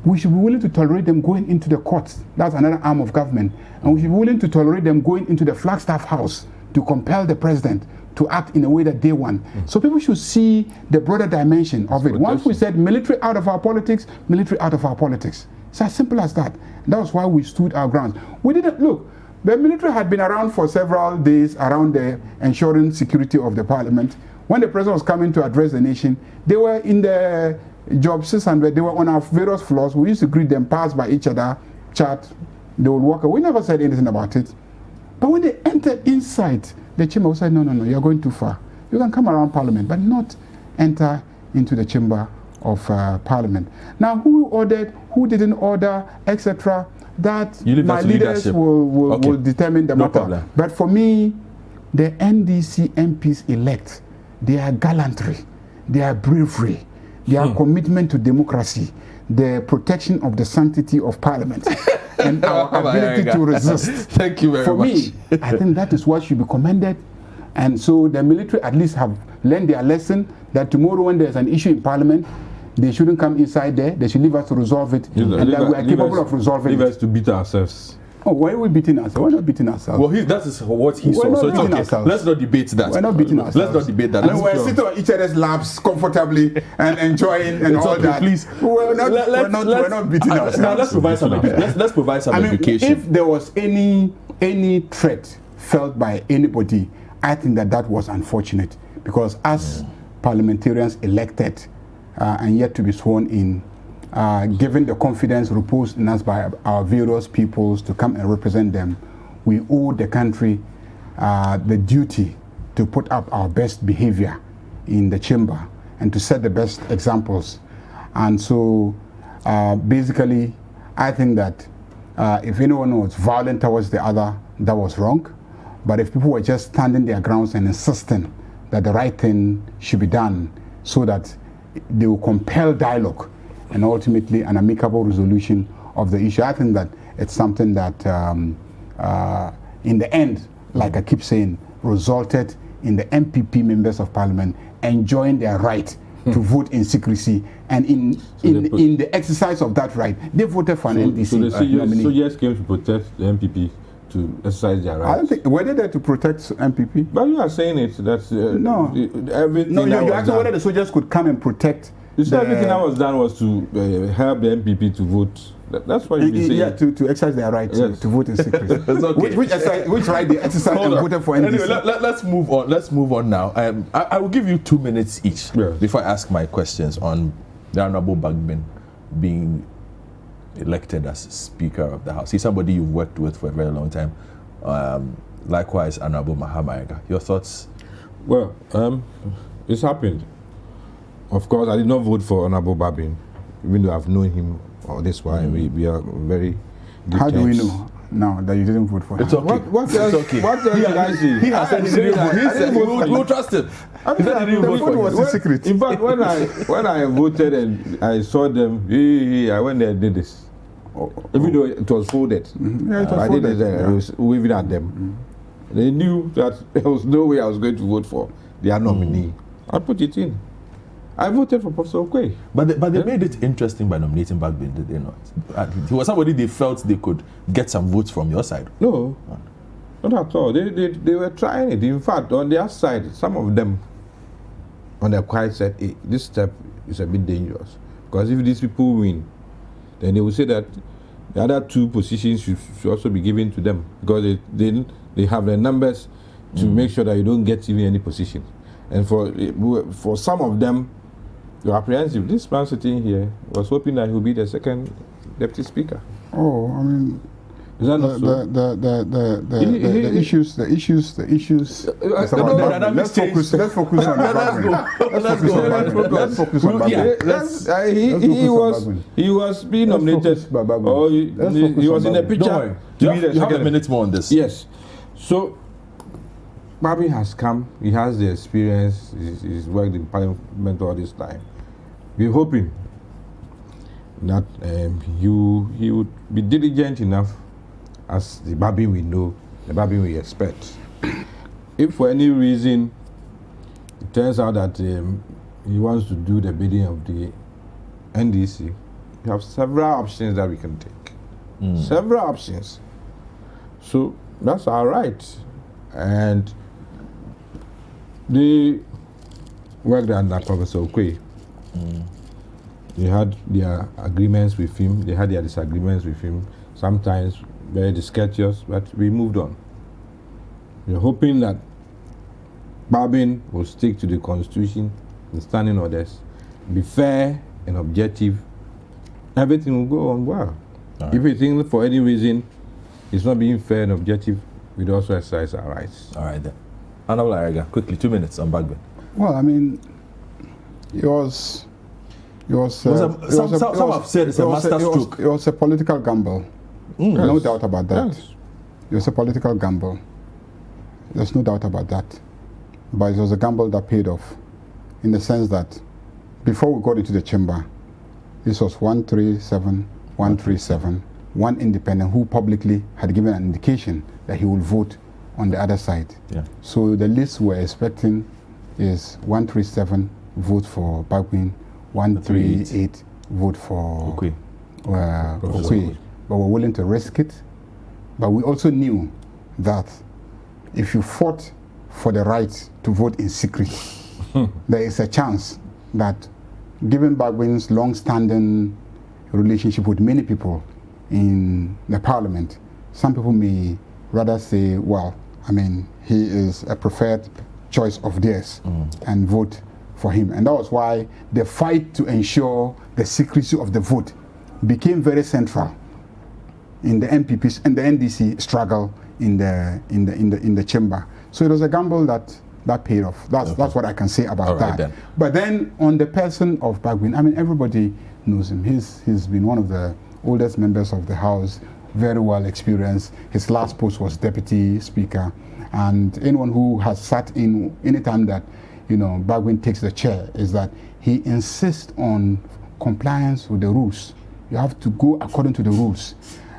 we should be willing to tolerate them going into the courts. That's another arm of government. And we should be willing to tolerate them going into the Flagstaff House to compel the president to act in a way that they want. So people should see the broader dimension of it. Once we said military out of our politics, military out of our politics. It's as simple as that. That was why we stood our ground. We didn't, look, the military had been around for several days around the ensuring security of the Parliament. When the president was coming to address the nation, they were in the job 600, they were on our various floors. We used to greet them, pass by each other, chat, they would walk away. We never said anything about it. But when they entered inside the chamber, we said, no, you're going too far. You can come around Parliament, but not enter into the chamber of Parliament. Now, who ordered, who didn't order, etc., that my leaders will determine the matter. Problem. But for me, the NDC MPs elect, their gallantry, their bravery, their commitment to democracy, the protection of the sanctity of Parliament, and our ability to resist. Thank you very much. For me, I think that is what should be commended. And so the military at least have learned their lesson that tomorrow when there's an issue in Parliament, they shouldn't come inside there. They should leave us to resolve it, and that we are capable of resolving leave it. us to beat ourselves. Oh, why are we beating ourselves? We're not beating ourselves. Well, that is what he We're saw. not So it's beating okay. ourselves. Let's not debate that. We're not beating ourselves. Let's not debate that. And we're sitting on each other's laps comfortably and enjoying and It's all okay, that. please. We're not beating ourselves. Now let's provide some. Let's provide some education. If there was any threat felt by anybody, I think that was unfortunate, because as parliamentarians elected and yet to be sworn in, given the confidence reposed in us by our various peoples to come and represent them, we owe the country the duty to put up our best behavior in the chamber and to set the best examples. And so basically, I think that if anyone was violent towards the other, that was wrong. But if people were just standing their grounds and insisting that the right thing should be done so that they will compel dialogue and ultimately an amicable resolution of the issue, I think that it's something that in the end, like I keep saying, resulted in the MPP members of Parliament enjoying their right to vote in secrecy, and in the exercise of that right, they voted for an NDC nominee. So yes, came to protect the MPP to exercise their rights. I don't think, were they there to protect MPP? But you are saying it, that's no. Everything. No, you're asking whether the soldiers could come and protect. You said everything that was done was to help the MPP to vote. That's what you've been saying. Yeah, to exercise their right to vote in secrecy. Okay. which right they exercise and voted for NDC? Anyway, let's move on. Let's move on now. I will give you 2 minutes each before I ask my questions on the Honorable Bagman being elected as Speaker of the House. He's somebody you've worked with for a very long time. Likewise, Honorable Mahamaiga. Your thoughts? Well, it's happened. Of course, I did not vote for Honorable Bagman, even though I've known him all this while. We are very good How terms. do we know now that you didn't vote for him? It's okay. What else? It's okay. What else did I say? He has said he didn't vote. He said we'll trust him. He said he didn't vote for was you. a secret. In fact, when I voted and I saw them, I went there and did this. Even though it was folded. Yeah, it was I folded. did it. I was waving at them. They knew that there was no way I was going to vote for their nominee. I put it in. I voted for Professor Okwe. But they made it interesting by nominating Bagman, did they not? He was somebody they felt they could get some votes from your side. No, not at all. They were trying it. In fact, on their side, some of them on their side said, hey, this step is a bit dangerous. Because if these people win, then they will say that the other 2 positions should also be given to them. Because they have the numbers to make sure that you don't get even any position. And for some of them, you're apprehensive. This man sitting here was hoping that he would be the second deputy speaker. Oh, I mean, is that not so? The issues. Let's focus on Bagman. Let's focus on Bagman. He was being nominated. He was in the picture. You have a minute more on this. Yes. So Bagman has come. He has the experience. He's worked in Parliament all this time. We're hoping that he would be diligent enough, as the Bagman we know, the Bagman we expect. If for any reason it turns out that he wants to do the bidding of the NDC, you have several options that we can take. Several options. So that's all right. And they worked under Professor Okwe. They had their agreements with him, they had their disagreements with him, sometimes very discourteous, but we moved on. We're hoping that Bagman will stick to the Constitution, the standing orders, be fair and objective. Everything will go on well. Right. If we think for any reason it's not being fair and objective, we'd also exercise our rights. All right then. Honorable Arega, quickly, 2 minutes on Bagman. Well, I mean, it was. Some have said it's a masterstroke. It was a political gamble. No doubt about that. Yes. It was a political gamble. There's no doubt about that. But it was a gamble that paid off, in the sense that before we got into the chamber, this was 137, 137, one independent who publicly had given an indication that he would vote on the other side. Yeah. So the list we're expecting is 137 vote for Bagman, 138 vote for Okwe. Okwe. But we're willing to risk it. But we also knew that if you fought for the right to vote in secret, there is a chance that, given Bagman's long-standing relationship with many people in the parliament, some people may rather say, well, I mean, he is a preferred choice of theirs, and vote for him. And that was why the fight to ensure the secrecy of the vote became very central in the MPP's and the NDC struggle in the chamber. So it was a gamble that paid off. That's what I can say about that. Then. But then on the person of Bagman, I mean, everybody knows him. He's been one of the oldest members of the House, very well experienced. His last post was Deputy Speaker, and anyone who has sat in any time that Bagman takes the chair is that he insists on compliance with the rules. You have to go according to the rules.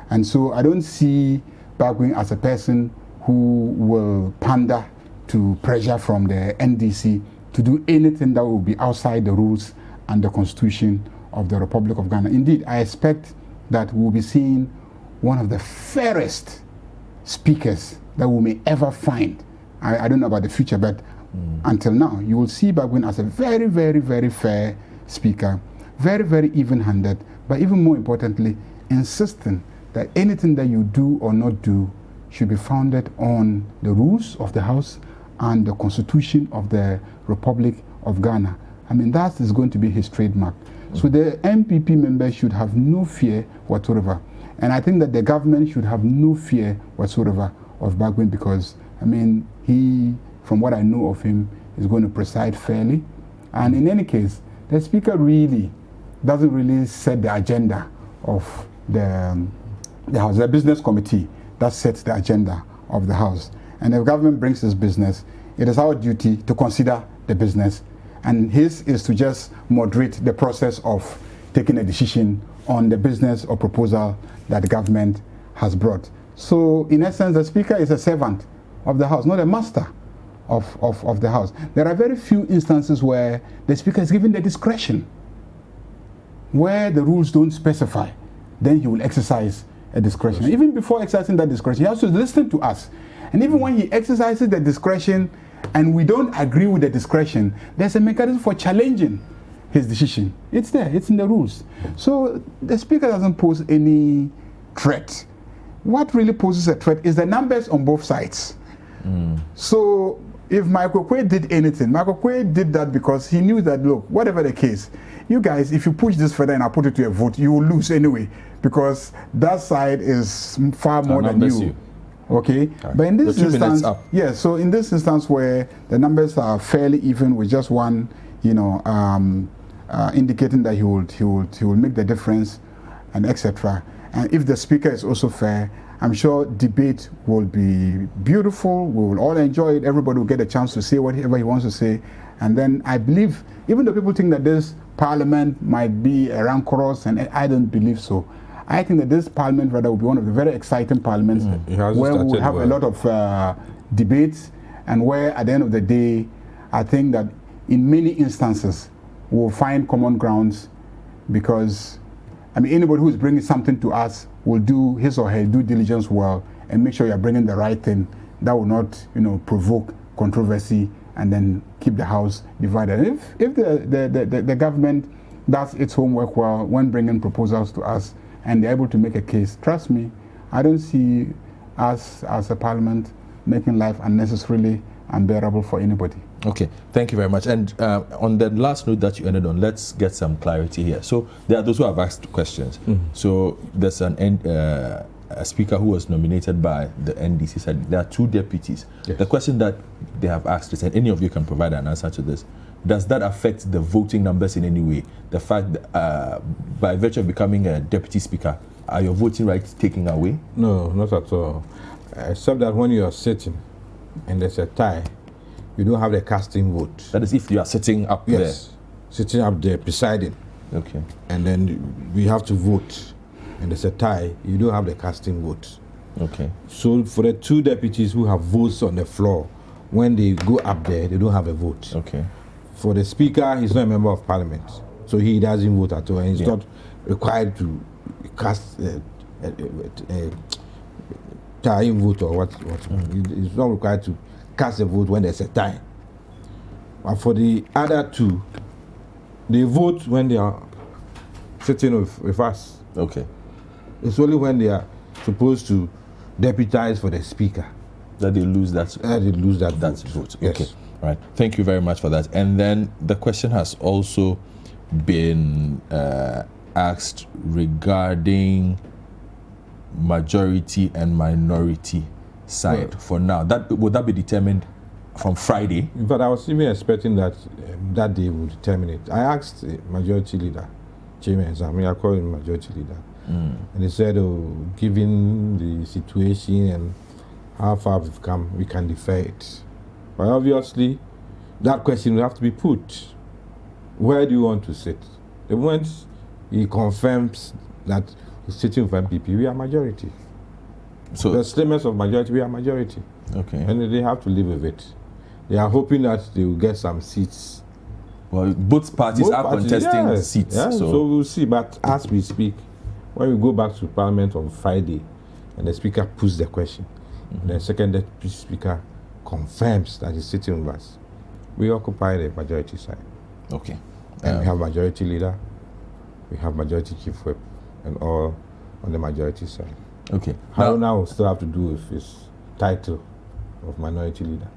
And so I don't see Bagman as a person who will pander to pressure from the NDC to do anything that will be outside the rules and the Constitution of the Republic of Ghana. Indeed, I expect that we'll be seeing one of the fairest speakers that we may ever find. I don't know about the future, but until now, you will see Bagman as a very, very, very fair speaker, very, very even-handed, but even more importantly, insisting that anything that you do or not do should be founded on the rules of the House and the Constitution of the Republic of Ghana. I mean, that is going to be his trademark. So the MPP members should have no fear whatsoever. And I think that the government should have no fear whatsoever of Bagman, because, I mean, he, from what I know of him, is going to preside fairly. And in any case, the Speaker really doesn't really set the agenda of the House. The Business Committee that sets the agenda of the House. And if government brings this business, it is our duty to consider the business. And his is to just moderate the process of taking a decision on the business or proposal that the government has brought. So, in essence, the Speaker is a servant of the House, not a master of the House. There are very few instances where the Speaker is given the discretion, where the rules don't specify. Then he will exercise a discretion. Yes. Even before exercising that discretion, he has to listen to us. And even when he exercises the discretion and we don't agree with the discretion, there's a mechanism for challenging his decision. It's there, it's in the rules. So the Speaker doesn't pose any threat. What really poses a threat is the numbers on both sides. So if Michael Okwe did anything, Michael Okwe did that because he knew that, look, whatever the case, you guys, if you push this further and I put it to a vote, you will lose anyway, because that side is far more than you. Okay, right. But in this instance, so in this instance where the numbers are fairly even with just one, indicating that he will make the difference, and etc. And if the Speaker is also fair, I'm sure debate will be beautiful. We will all enjoy it. Everybody will get a chance to say whatever he wants to say. And then I believe, even though people think that this parliament might be a rancorous, and I don't believe so. I think that this parliament rather will be one of the very exciting parliaments where we will have a lot of debates, and where at the end of the day, I think that in many instances we'll find common grounds, because I mean, anybody who is bringing something to us will do his or her due diligence well and make sure you're bringing the right thing that will not, provoke controversy and then keep the house divided. If the government does its homework well when bringing proposals to us and they're able to make a case, trust me, I don't see us as a parliament making life unnecessarily unbearable for anybody. Okay, thank you very much. And on the last note that you ended on, let's get some clarity here. So there are those who have asked questions. So there's a speaker who was nominated by the NDC said there are 2 deputies. Yes. The question that they have asked is, and any of you can provide an answer to this, does that affect the voting numbers in any way? The fact that by virtue of becoming a deputy speaker, are your voting rights taken away? No, not at all. Except that when you are sitting and there's a tie, you don't have the casting vote. That is if you are sitting up there. Yes, sitting up there, presiding. Okay. And then we have to vote. And there's a tie, you don't have the casting vote. Okay. So for the 2 deputies who have votes on the floor, when they go up there, they don't have a vote. Okay. For the speaker, he's not a member of parliament, so he doesn't vote at all, and he's Yeah. not required to cast a tying vote or what. He's not required to cast a vote when there's a tie. But for the other 2, they vote when they are sitting with us. Okay. It's only when they are supposed to deputize for the speaker That they lose that. that they lose that vote. Yes. Okay. All right. Thank you very much for that. And then the question has also been asked regarding majority and minority side. Well, for now, would that be determined from Friday? In fact, I was even expecting that that day would determine it. I asked the majority leader, Chairman, I call him majority leader, and he said, given the situation and how far we've come, we can defer it. But obviously, that question will have to be put. Where do you want to sit? The moment he confirms that he's sitting with MPP, we are majority. So The slimmest of majority, we are majority. okay. And they have to live with it. They are hoping that they will get some seats. Well, both parties Both are parties, contesting yes, seats. yeah, So so we'll see. But as we speak, when we go back to Parliament on Friday, and the Speaker puts the question, and the second deputy Speaker confirms that he's sitting with us, we occupy the majority side. okay. And we have majority leader, we have majority chief whip, and all on the majority side. Okay. Haruna will still have to do with his title of minority leader.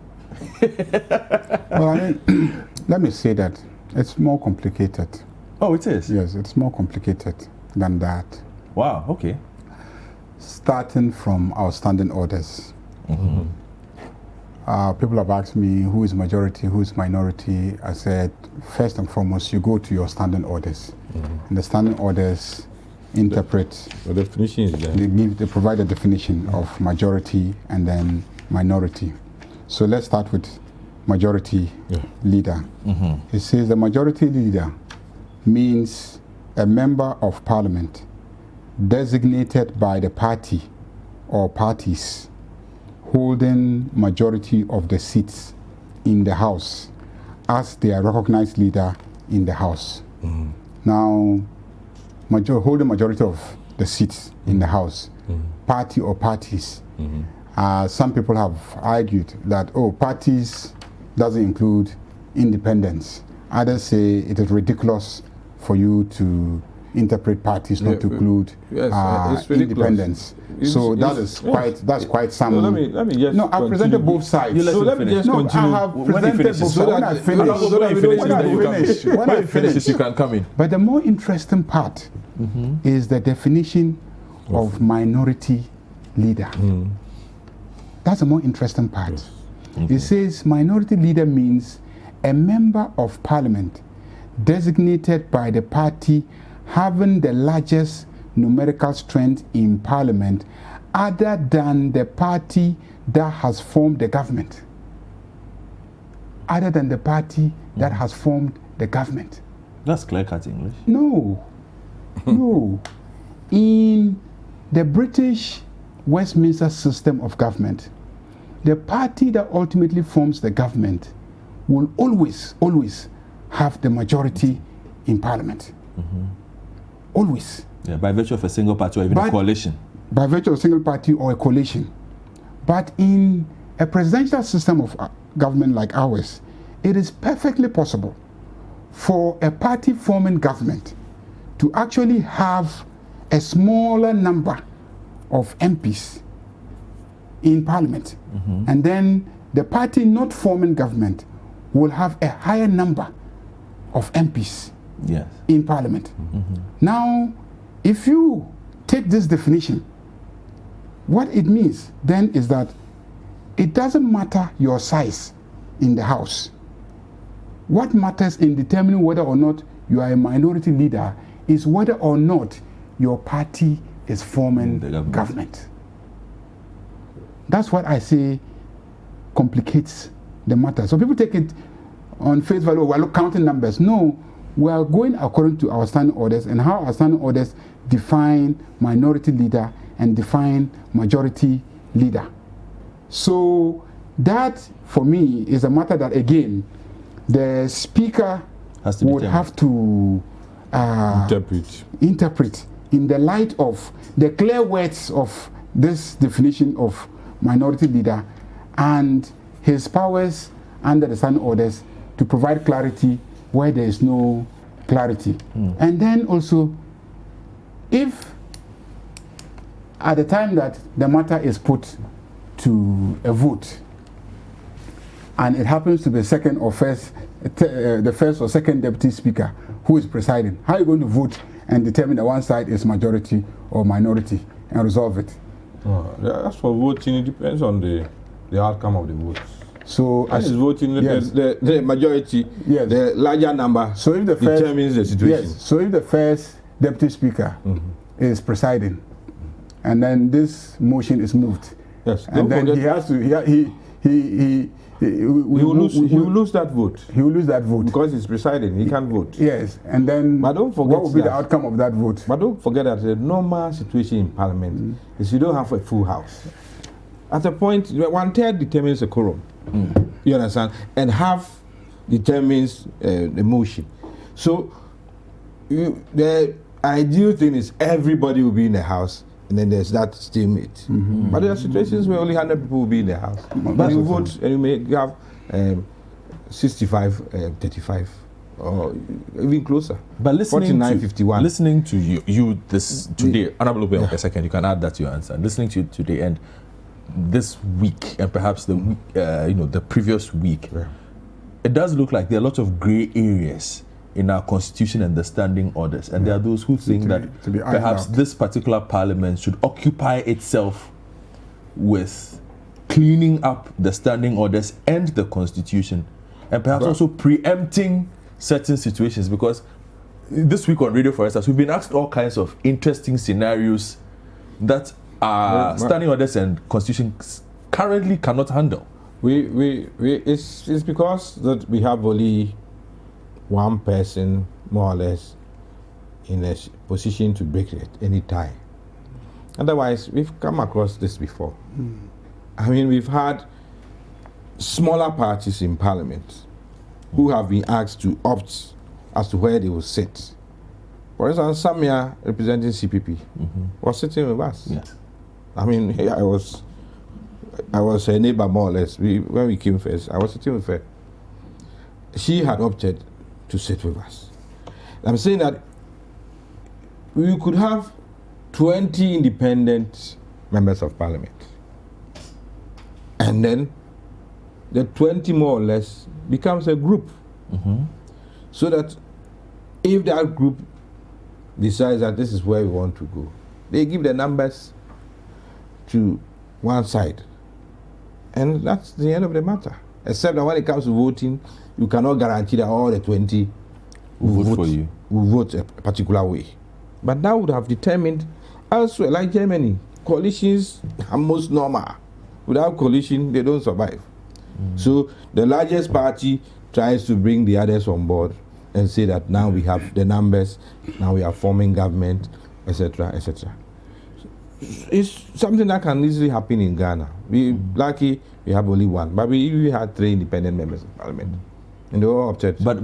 Well, I mean, let me say that it's more complicated. Oh, it is. Yes, it's more complicated than that. Wow. Okay. Starting from our standing orders. People have asked me who is majority, who is minority. I said, first and foremost, you go to your standing orders. And the standing orders interpret, The definition is there. they provide a definition of majority and then minority. So let's start with majority leader. It says the majority leader means a member of parliament designated by the party or parties holding majority of the seats in the house as their recognized leader in the house. Now, holding majority of the seats in the house, party or parties. Some people have argued that, parties doesn't include independents. Others say it is ridiculous for you to interpret parties not to include it's ridiculous. independents. So that's quite some. So let me just No, I've presented both sides. So let me just continue. I have When he presented finishes, both so sides. When that- I finish, when I finish, you can come in. But the more interesting part is the definition of minority leader. That's the more interesting part. It says minority leader means a member of parliament designated by the party having the largest numerical strength in parliament other than the party that has formed the government. Other than the party that has formed the government. That's clear-cut English. No. No. In the British Westminster system of government, the party that ultimately forms the government will always have the majority in parliament. Always. Yeah, by virtue of a single party or even a coalition. By virtue of a single party or a coalition. But in a presidential system of government like ours, it is perfectly possible for a party forming government to actually have a smaller number of MPs in parliament. And then the party not forming government will have a higher number of MPs in parliament. Now, if you take this definition, what it means then is that it doesn't matter your size in the House. What matters in determining whether or not you are a minority leader is whether or not your party is forming the government. That's what I say complicates the matter. So people take it on face value, we're counting numbers. No, we are going according to our standing orders and how our standing orders define minority leader and define majority leader. So that, for me, is a matter that, again, the speaker would have to interpret in the light of the clear words of this definition of minority leader and his powers under the standing orders to provide clarity where there is no clarity. And then also, if at the time that the matter is put to a vote and it happens to be the first or second deputy speaker who is presiding, how are you going to vote and determine that one side is majority or minority and resolve it? As for voting, it depends on the outcome of the vote. So as voting, the majority, the larger number, so if the first, determines the situation. So if the first deputy speaker is presiding, and then this motion is moved, and then he has to he will lose that vote. He will lose that vote because he's presiding. He can't vote. Yes, and then but don't forget what will be the outcome of that vote? But don't forget that the normal situation in Parliament is you don't have a full house. At a point, 1/3 determines a quorum. You understand? And half determines the motion. So the ideal thing is everybody will be in the house, and then there's that stalemate. But there are situations where only 100 people will be in the house. But you vote, and you may have 65, 35, or even closer. But listening 49-51. Listening to you this today, Honorable Ubeng, a second, you can add that to your answer. Listening to you today and this week, and perhaps the week, the previous week, it does look like there are a lot of grey areas in our constitution and the standing orders, and there are those who think that perhaps this particular parliament should occupy itself with cleaning up the standing orders and the constitution, and perhaps also preempting certain situations, because this week on radio, for instance, we've been asked all kinds of interesting scenarios that standing orders and constitution currently cannot handle. It's because that we have only one person, more or less, in a position to break it any time. Otherwise, we've come across this before. I mean, we've had smaller parties in Parliament who have been asked to opt as to where they will sit. For instance, Samia, representing CPP, was sitting with us. Yes. I mean, I was her neighbor, more or less. When we came first, I was sitting with her. She had opted to sit with us. I'm saying that we could have 20 independent members of Parliament, and then the 20 more or less becomes a group, so that if that group decides that this is where we want to go, they give the numbers to one side, and that's the end of the matter. Except that when it comes to voting, you cannot guarantee that all the 20 will vote for you, will vote a particular way. But that would have determined elsewhere, like Germany, coalitions are most normal. Without coalition, they don't survive. So the largest party tries to bring the others on board and say that now we have the numbers, now we are forming government, etc., etc. It's something that can easily happen in Ghana. We lucky we have only one, but we had 3 independent members of Parliament. And they all opted. But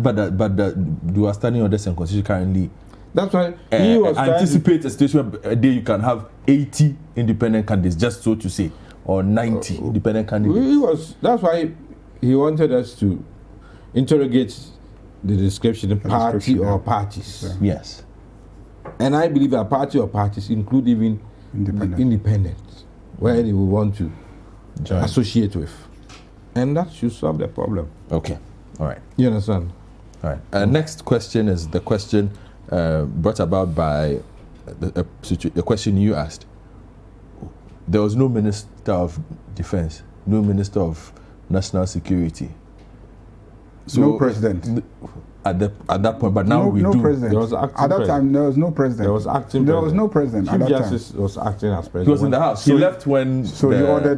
you are standing on the same constitution currently. That's why he was anticipate a situation where a day you can have 80 independent candidates, just so to say, or 90 independent candidates. That's why he wanted us to interrogate the description party or parties. Yeah. Yes. And I believe a party or parties include even independents, where they will want to associate with. And that should solve the problem. Okay. All right. You understand? All right. Next question is the question brought about by the question you asked. There was no Minister of Defense, no Minister of National Security. So no president. At that point, but now we do. President. There was acting at that time, there was no president. There was acting. There was no president. Chief Justice was acting as president. He was in the house. He left when. So he ordered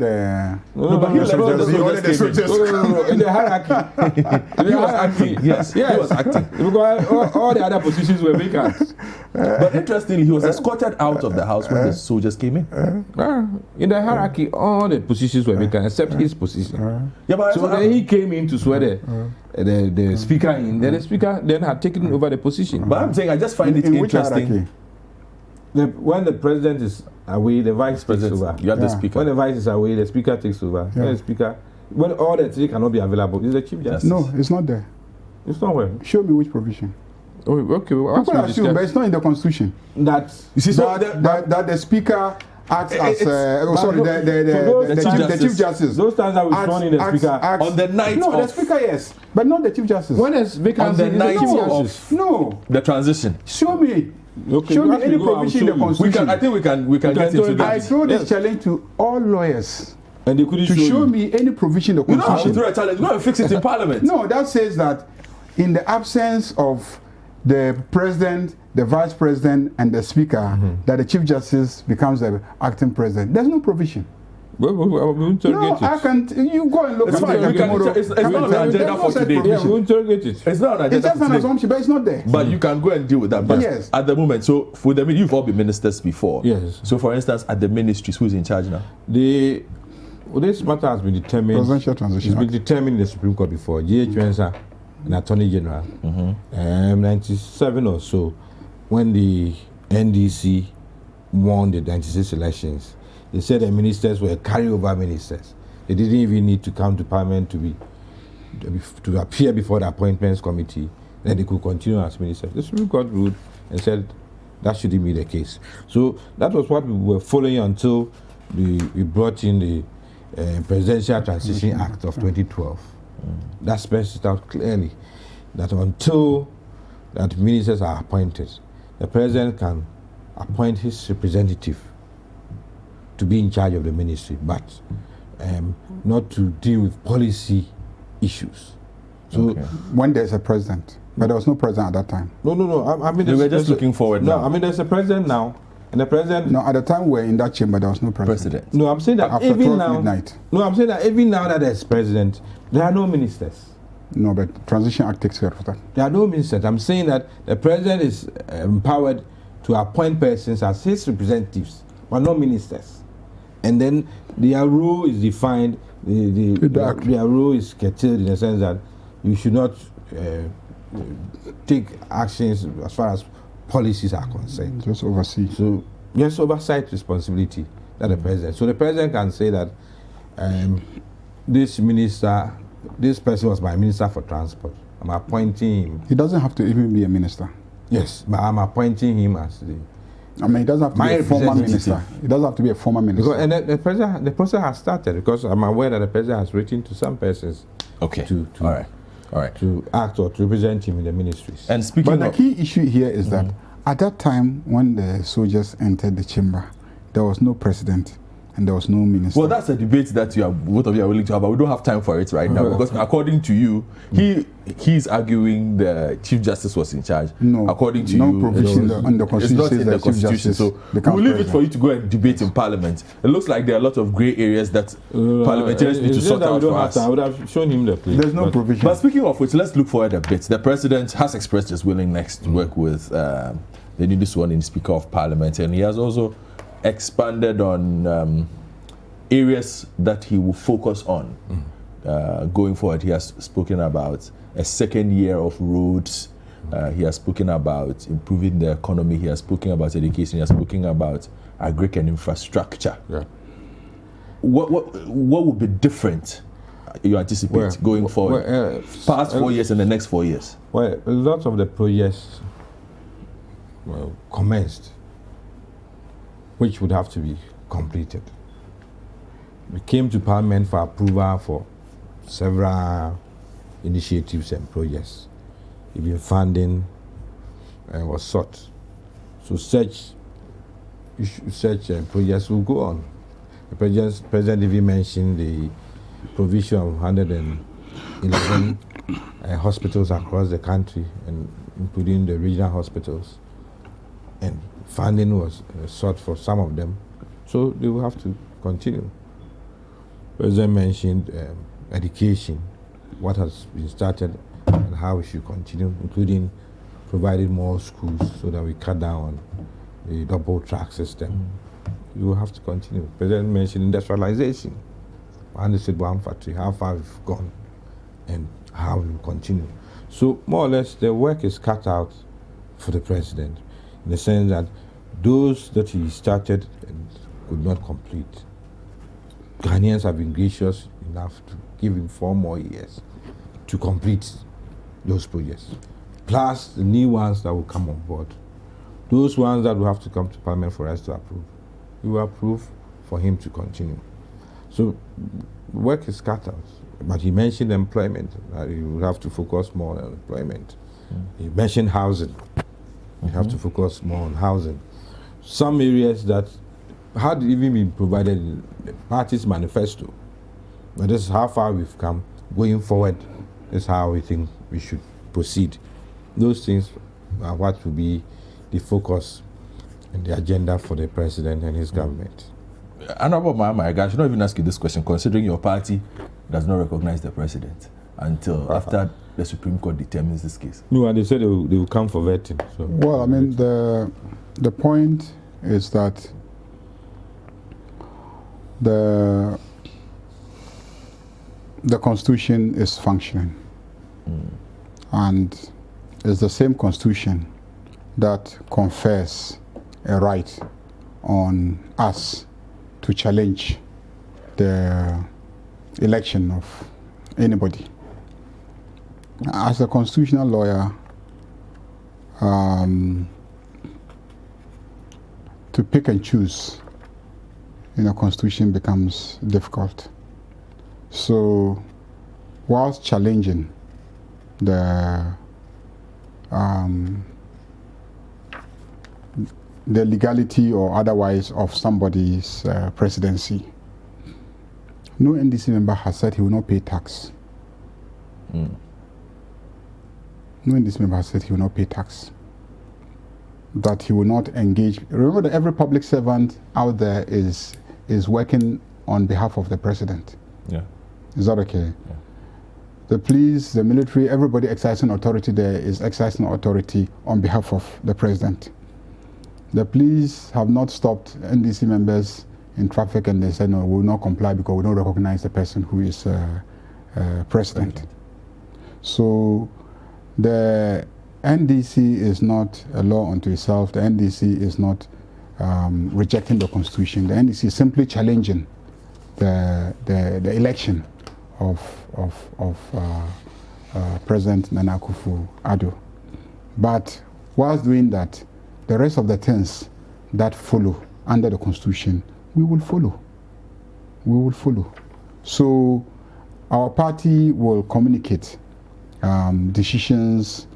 but he left. He ordered the soldiers. No. In the hierarchy. He was acting. Yes. He was acting. Because all the other positions were vacant. But interestingly, he was escorted out of the house when the soldiers came in. In the hierarchy, all the positions were vacant except his position. But so then he came in to swear the speaker in. Then the speaker then had taken over the position. But I'm saying I just find it interesting. When the president is away, the vice takes over. You have the speaker. When the vice is away, the speaker takes over. When the speaker, when all the three cannot be available, is the chief justice. No, it's not there. It's not where. Show me which provision. Oh, okay. Well, people assume, but it's not in the constitution. That you see, that the speaker acts as the chief justice. Those times that we sworn in the speaker on the night of the speaker, yes, but not the chief justice. When is vacancy on the night of the transition? Show me. Okay, show me any provision in the constitution. I think we can get into that. I throw this challenge to all lawyers. And they couldn't show me any provision in the constitution. You don't have to throw a challenge. Go and fix it in Parliament. No, that says that in the absence of the president, the vice president, and the speaker, that the chief justice becomes the acting president. There's no provision. We'll interrogate it. I can't. You go and look at it. It's not on the agenda for today. Yeah, we'll interrogate it. It's not on the agenda. It's just an assumption, but it's not there. But you can go and deal with that. But yes, at the moment, so for the you've all been ministers before. Yes. So for instance, at the ministries, who's in charge now? This matter has been determined. Presidential transition. It's been determined in the Supreme Court before. G.H. Mensa, an Attorney General, 97 or so, when the NDC won the 96 elections, they said the ministers were carryover ministers. They didn't even need to come to Parliament to appear before the Appointments Committee. Then they could continue as ministers. The Supreme Court ruled and said that shouldn't be the case. So that was what we were following until we brought in the Presidential Transition Act of 2012. That spells it out clearly that until that ministers are appointed, the president can appoint his representative to be in charge of the ministry, but not to deal with policy issues. So when there's a president, but there was no president at that time. No. I mean, we were just looking forward now. No, I mean, there's a president now. And the president. No, at the time we were in that chamber, there was no president. No, I'm saying that after even now. Midnight. No, I'm saying that even now that there's president, there are no ministers. No, but Transition Act takes care of that. There are no ministers. I'm saying that the president is empowered to appoint persons as his representatives, but not ministers. And then their role is defined. Their role is curtailed in the sense that you should not take actions as far as policies are concerned. Just oversee. So, yes, oversight responsibility that the president. So the president can say that this person was my minister for transport. I'm appointing him. He doesn't have to even be a minister. Yes, but I'm appointing him as the. I mean, he doesn't have to be a former minister. He doesn't have to be a former minister. And the process has started because I'm aware that the president has written to some persons. Okay. All right. To act or to represent him in the ministries. And speaking the key issue here is that at that time when the soldiers entered the chamber, there was no president and there was no minister. Well, that's a debate that both of you are willing to have, but we don't have time for it right now because according to you, he's arguing the Chief Justice was in charge. No, according to no you, provision in the constitution. It's not in the constitution. So we'll leave it for you to go and debate in Parliament. It looks like there are a lot of grey areas that parliamentarians need to sort out for us. I would have shown him the place. There's no provision. But speaking of which, let's look forward a bit. The president has expressed his willingness to work with the newly sworn Speaker of Parliament, and he has also expanded on areas that he will focus on. going forward, he has spoken about a second year of roads. He has spoken about improving the economy. He has spoken about education. He has spoken about agric and infrastructure. Yeah. What would be different, you anticipate, going forward? Past 4 years and the next 4 years? Well, a lot of the projects commenced, which would have to be completed. We came to Parliament for approval for several initiatives and projects. Even funding was sought. So such projects will go on. The President even mentioned the provision of 111 hospitals across the country, and including the regional hospitals. And funding was sought for some of them, so they will have to continue. President mentioned education, what has been started and how we should continue, including providing more schools so that we cut down on the double track system. We will have to continue. President mentioned industrialization. One said one factory, how far we've gone and how we will continue. So more or less the work is cut out for the president, in the sense that those that he started and could not complete, Ghanaians have been gracious enough to give him 4 more years to complete those projects, plus the new ones that will come on board. Those ones that will have to come to Parliament for us to approve, we will approve for him to continue. So work is cut out. But he mentioned employment. You will have to focus more on employment. He mentioned housing. You have to focus more on housing. Some areas that had even been provided in the party's manifesto. But this is how far we've come. Going forward, this is how we think we should proceed. Those things are what will be the focus and the agenda for the president and his government. Honorable Mahama, I should not even ask you this question, considering your party does not recognize the president until after the Supreme Court determines this case. No, and they said they will come for vetting. So. Well, I mean, the point is that the Constitution is functioning, and it's the same Constitution that confers a right on us to challenge the election of anybody. As a constitutional lawyer, to pick and choose in a constitution becomes difficult. So, whilst challenging the legality or otherwise of somebody's presidency, no NDC member has said he will not pay tax. No NDC member has said he will not pay tax. That he will not engage. Remember that every public servant out there is working on behalf of the president. Yeah. Is that okay? Yeah. The police, the military, everybody exercising authority there is exercising authority on behalf of the president. The police have not stopped NDC members in traffic and they said, no, we will not comply because we don't recognize the person who is president. So the NDC is not a law unto itself. The NDC is not rejecting the Constitution. The NDC is simply challenging the election of President Nana Akufo-Addo. But whilst doing that, the rest of the things that follow under the Constitution, we will follow. We will follow. So our party will communicate decisions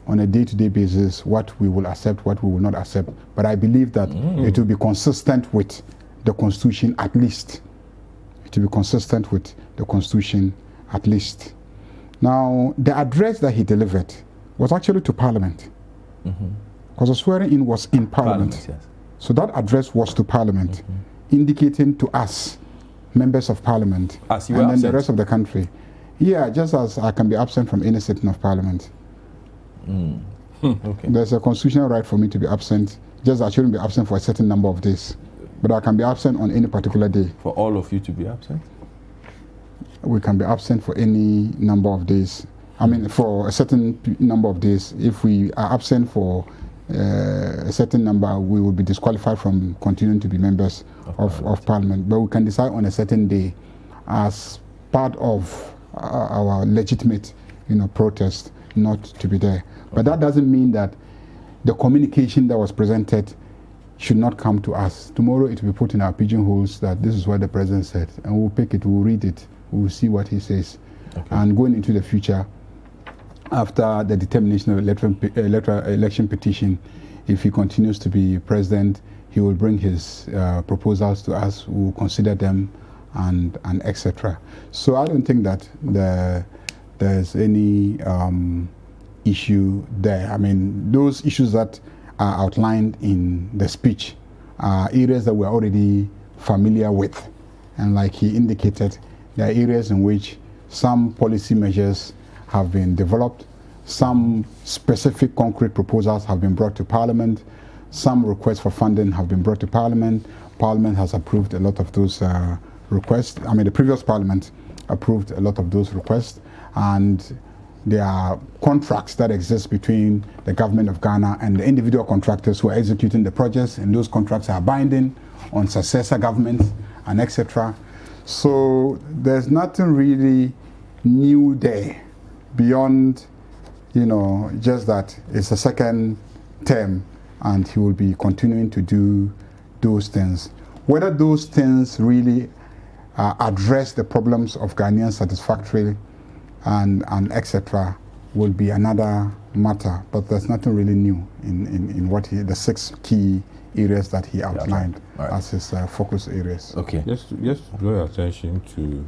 on a day-to-day basis, what we will accept, what we will not accept. But I believe that it will be consistent with the Constitution at least. It will be consistent with the Constitution at least. Now, the address that he delivered was actually to Parliament. Because the swearing-in was in Parliament. Yes. So that address was to Parliament, indicating to us, members of Parliament, As you and were then the absent. rest of the country. Yeah, just as I can be absent from any sitting of Parliament. Okay. There's a constitutional right for me to be absent, just I shouldn't be absent for a certain number of days. But I can be absent on any particular day. For all of you to be absent? we can be absent for any number of days. I mean, for a certain number of days. If we are absent for a certain number, we will be disqualified from continuing to be members of Parliament. But we can decide on a certain day as part of our legitimate, protest not to be there. But that doesn't mean that the communication that was presented should not come to us. Tomorrow it will be put in our pigeonholes that this is what the president said, and we'll pick it, we'll read it, we'll see what he says. Okay. And going into the future, after the determination of election petition, if he continues to be president, he will bring his proposals to us, we'll consider them, and etc. So I don't think that there's any issue there. I mean, those issues that are outlined in the speech are areas that we're already familiar with. And like he indicated, there are areas in which some policy measures have been developed, some specific concrete proposals have been brought to Parliament, some requests for funding have been brought to Parliament. Parliament has approved a lot of those requests. I mean, the previous Parliament approved a lot of those requests, and there are contracts that exist between the government of Ghana and the individual contractors who are executing the projects, and those contracts are binding on successor governments and etc. So there's nothing really new there beyond, just that it's a second term and he will be continuing to do those things. Whether those things really address the problems of Ghanaians satisfactorily and etc. will be another matter, but there's nothing really new in what the 6 key areas that he outlined as his focus areas. Okay. Just to draw your attention to,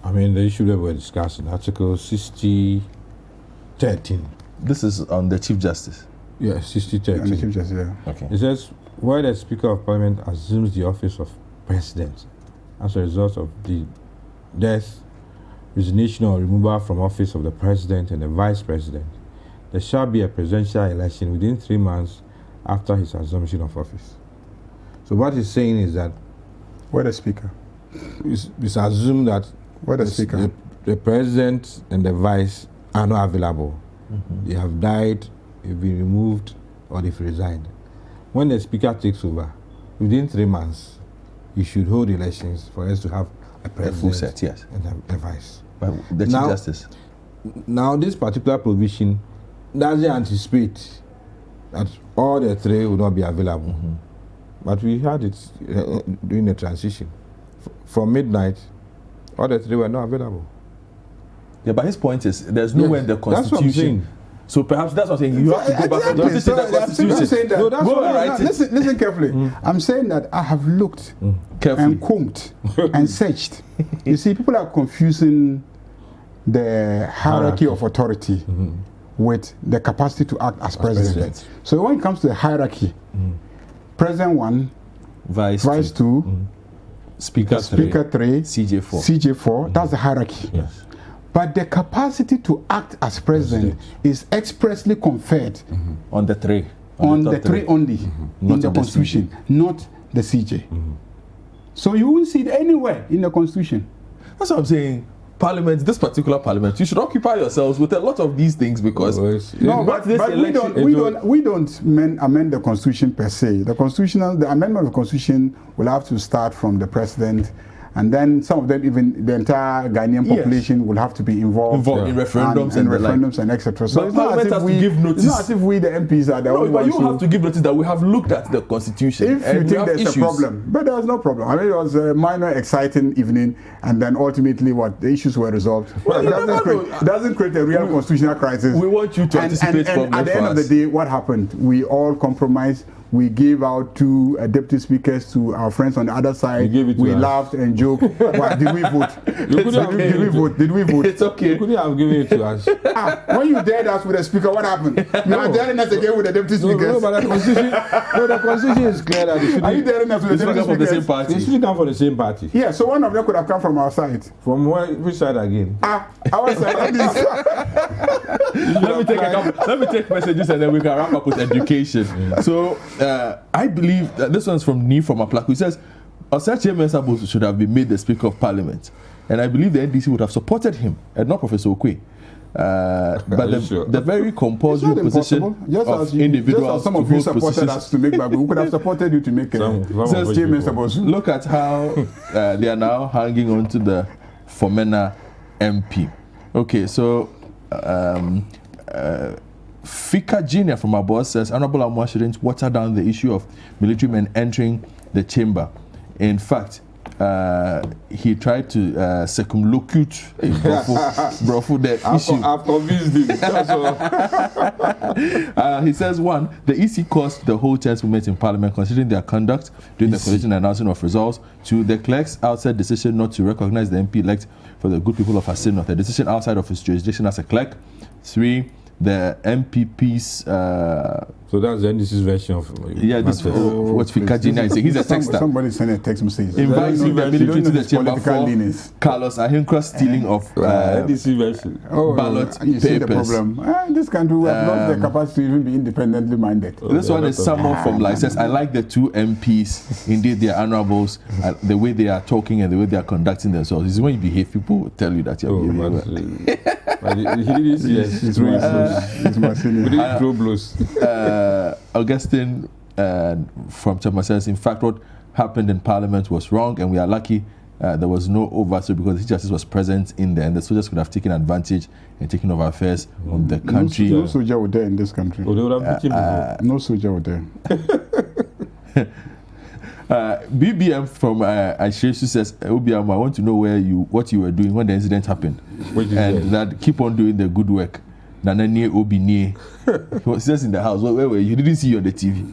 the issue that we're discussing, Article 60:13. This is on the Chief Justice. Yeah, 60:13. And the Chief Justice, yeah. Okay. It says, why the Speaker of Parliament assumes the office of President as a result of the death, resignation or removal from office of the President and the Vice President, there shall be a presidential election within 3 months after his assumption of office. So what he's saying is that Where the Speaker? it's assumed that Where the Speaker? The President and the Vice are not available. Mm-hmm. They have died, they've been removed, or they've resigned. When the Speaker takes over, within 3 months, you should hold elections for us to have a President, a full set, yes, and a Vice. But the Chief Justice. Now, this particular provision doesn't anticipate that all the 3 will not be available. Mm-hmm. But we had it during the transition. From midnight, all the 3 were not available. Yeah, but his point is there's nowhere in the Constitution. That's what I'm saying. So perhaps that's what I'm saying. You have to go back and Exactly. the Constitution. Saying that. No, that's Go what and I write it. Listen carefully. I'm saying that I have looked Carefully. and combed and searched. You see, people are confusing the hierarchy of authority with the capacity to act as president. So when it comes to the hierarchy, President 1, Vice 2, Speaker 3, CJ4. CJ4, that's the hierarchy. Yes. But the capacity to act as president is expressly conferred On the 3. on the 3 only in the Constitution, not the CJ. So you won't see it anywhere in the Constitution. That's what I'm saying. Parliament, this particular Parliament, you should occupy yourselves with a lot of these things because but we don't amend the Constitution per se. The amendment of the Constitution will have to start from the president, and then some of them, even the entire Ghanaian population, will have to be involved in referendums and etc. So it's not, Parliament has to give notice. It's not as if we, the MPs, are the only but ones you have to give notice that we have looked at the Constitution. If you think there's a problem, but there was no problem. I mean, it was a minor, exciting evening, and then ultimately, the issues were resolved. Well, it doesn't create a real constitutional crisis. We want you to anticipate problems. And at the end of the day, what happened? We all compromised. We gave out 2 deputy speakers to our friends on the other side. We laughed and joked. But did we vote? Did we vote? It's okay. You couldn't have given it to us. When you dared us with the speaker, what happened? You are daring us again with the deputy speakers. No, but the Constitution is clear that are you daring us with the deputy speakers? From the same party. They should come from the same party. Yeah, so one of them could have come from our side. From which side again? Our side. Let me take messages and then we can wrap up with education. So I believe that this one's from Nee from Aplaku. He says, Osachi Mensah should have been made the Speaker of Parliament, and I believe the NDC would have supported him, and not Professor Okwe. But the very compulsory position of individuals some of you supported us to make Bagman. We could have supported you to make Look at how they are now hanging on to the Fomena MP. Okay, so Fika Jr. from our boss says Honorable Amwa shouldn't water down the issue of military men entering the chamber. In fact, he tried to circumlocute the issue. I've convinced him. He says, one, the EC caused the whole tense movement in Parliament considering their conduct during the coalition announcing of results. Two, the clerk's outside decision not to recognize the MP elect for the good people of Assin North, a decision outside of his jurisdiction as a clerk. Three, the MPP's so that's the NDC's version of this what Fika Jr. is saying. He's a texter. Somebody sent a text message inviting the military to the chamber for Carlos Ahinkwa's stealing of NDC version ballot you see the papers. problem. This country we have lost the capacity to even be independently minded. This one is someone from like says, I like the two MPs, indeed they are honorables, the way they are talking and the way they are conducting themselves. This is when you behave, people will tell you that you're behaving Augustine from Chama says, in fact, what happened in Parliament was wrong, and we are lucky there was no oversight because the Chief Justice was present in there, and the soldiers could have taken advantage and taken over affairs of the country. No soldier was there in this country. No soldier was there. BBM from Ashresu says, Obiam, I want to know what you were doing when the incident happened, and that keep on doing the good work. Nanani Obini. He was just in the house. Where were you? You didn't see you on the TV.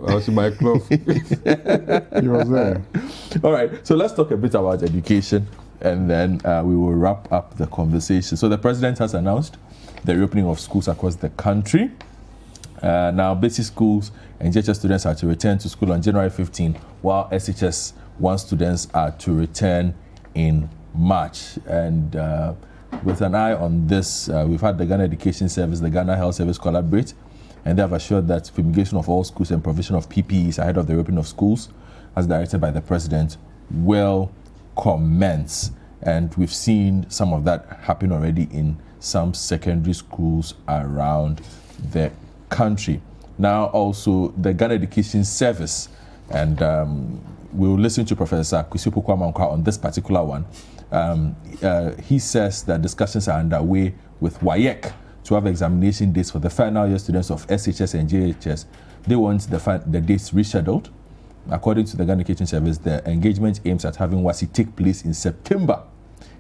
I was in my club. He was there. All right, so let's talk a bit about education, and then we will wrap up the conversation. So the president has announced the reopening of schools across the country. Now, basic schools and JHS students are to return to school on January 15, while SHS 1 students are to return in March. And with an eye on this, we've had the Ghana Education Service, the Ghana Health Service collaborate, and they have assured that fumigation of all schools and provision of PPEs ahead of the reopening of schools, as directed by the president, will commence. And we've seen some of that happen already in some secondary schools around the country. Now also the Ghana Education Service, and we'll listen to Professor Kwesipo Kwamankwa on this particular one. He says that discussions are underway with WAEC to have examination dates for the final year students of SHS and JHS. They want the dates rescheduled. According to the Ghana Education Service, the engagement aims at having WASI take place in September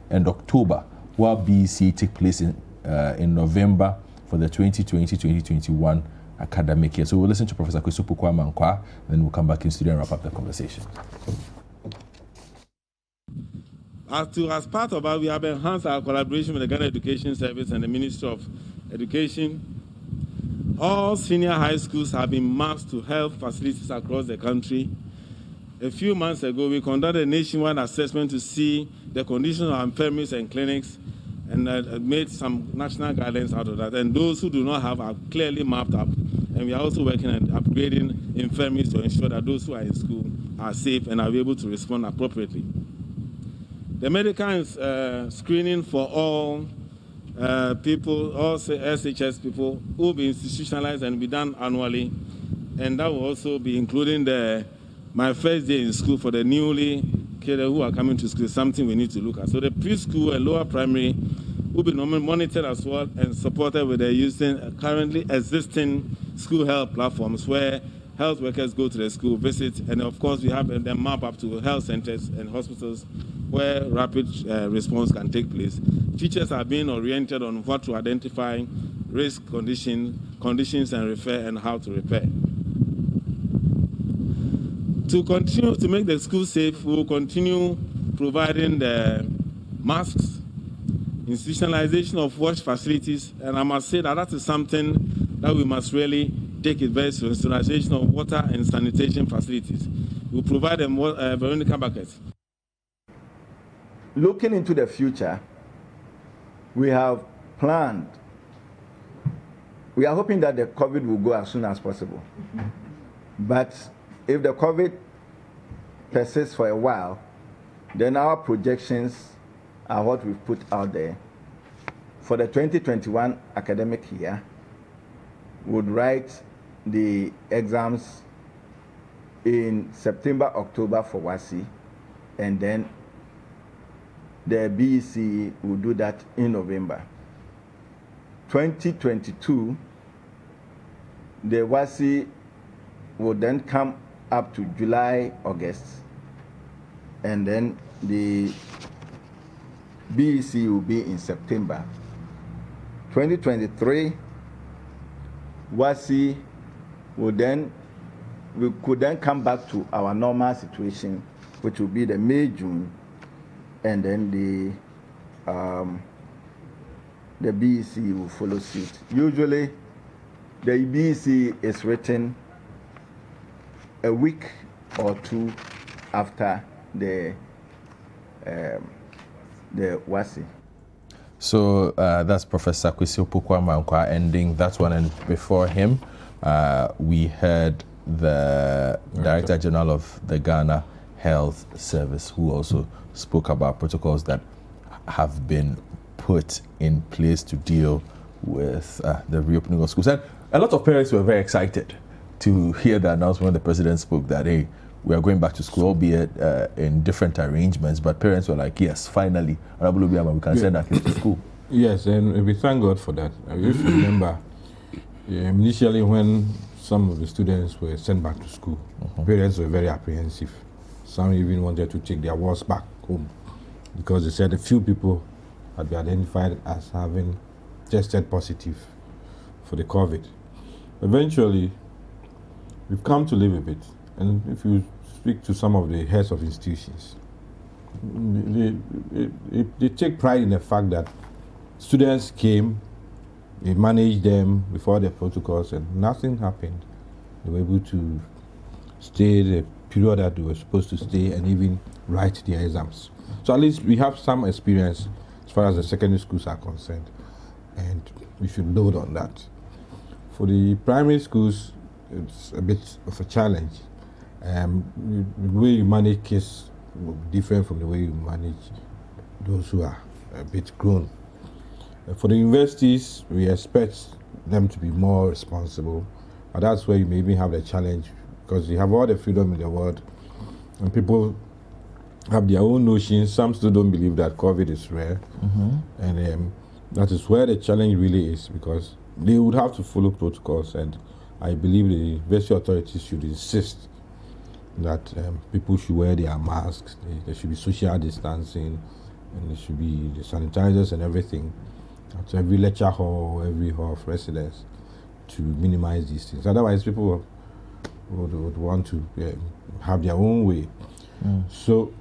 and October, while BEC take place in November for the 2020-2021 academic year. So we'll listen to Professor Kwesipo Kwamankwa, then we'll come back in studio and wrap up the conversation. As part of that, we have enhanced our collaboration with the Ghana Education Service and the Ministry of Education. All senior high schools have been mapped to health facilities across the country. A few months ago, we conducted a nationwide assessment to see the condition of infirmaries and clinics, and made some national guidelines out of that. And those who do not have are clearly mapped up. And we are also working on upgrading infirmaries to ensure that those who are in school are safe and are able to respond appropriately. The medical screening for all people, all SHS people, will be institutionalized and be done annually. And that will also be including my first day in school for the newly kids who are coming to school, something we need to look at. So the preschool and lower primary will be monitored as well and supported with the using currently existing school health platforms where health workers go to the school, visit, and of course we have them map up to health centers and hospitals where rapid response can take place. Teachers are being oriented on what to identify risk conditions and refer and how to repair. To continue to make the school safe, we will continue providing the masks, institutionalization of wash facilities, and I must say that that is something that we must really take it very seriously, institutionalization of water and sanitation facilities. We provide them Veronica buckets. Looking into the future, we have planned. We are hoping that the COVID will go as soon as possible. But if the COVID persists for a while, then our projections are what we've put out there. For the 2021 academic year, we would write the exams in September, October for WASI, and then the BEC will do that in November. 2022, the WASI will then come up to July, August, and then the BEC will be in September. 2023, WASI will then, we could then come back to our normal situation, which will be the May, June, and then the BEC will follow suit. Usually, the BEC is written a week or two after the WASI. So that's Professor Kwesi Opoku-Amankwah ending that one, and before him, we heard the Director General of the Ghana Health Service, who also spoke about protocols that have been put in place to deal with the reopening of schools. And a lot of parents were very excited to hear the announcement when the president spoke that, hey, we are going back to school, albeit in different arrangements, but parents were like, yes, finally, Honorable Obiama, we can send our kids to school. Yes, and we thank God for that. I used to remember initially when some of the students were sent back to school, parents were very apprehensive. Some even wanted to take their wards back home because they said a few people had been identified as having tested positive for the COVID. Eventually, we've come to live with it. And if you speak to some of the heads of institutions, they take pride in the fact that students came, they managed them before the protocols, and nothing happened. They were able to stay the period that they were supposed to stay and even write their exams. So at least we have some experience as far as the secondary schools are concerned, and we should load on that. For the primary schools, it's a bit of a challenge. The way you manage kids will be different from the way you manage those who are a bit grown. For the universities, we expect them to be more responsible, but that's where you may even have the challenge, because you have all the freedom in the world, and people have their own notions. Some still don't believe that COVID is rare, and that is where the challenge really is, because they would have to follow protocols, and I believe the university authorities should insist that people should wear their masks, there should be social distancing, and there should be the sanitizers and everything at every lecture hall, every hall of residence, to minimize these things. Otherwise, people would want to have their own way. So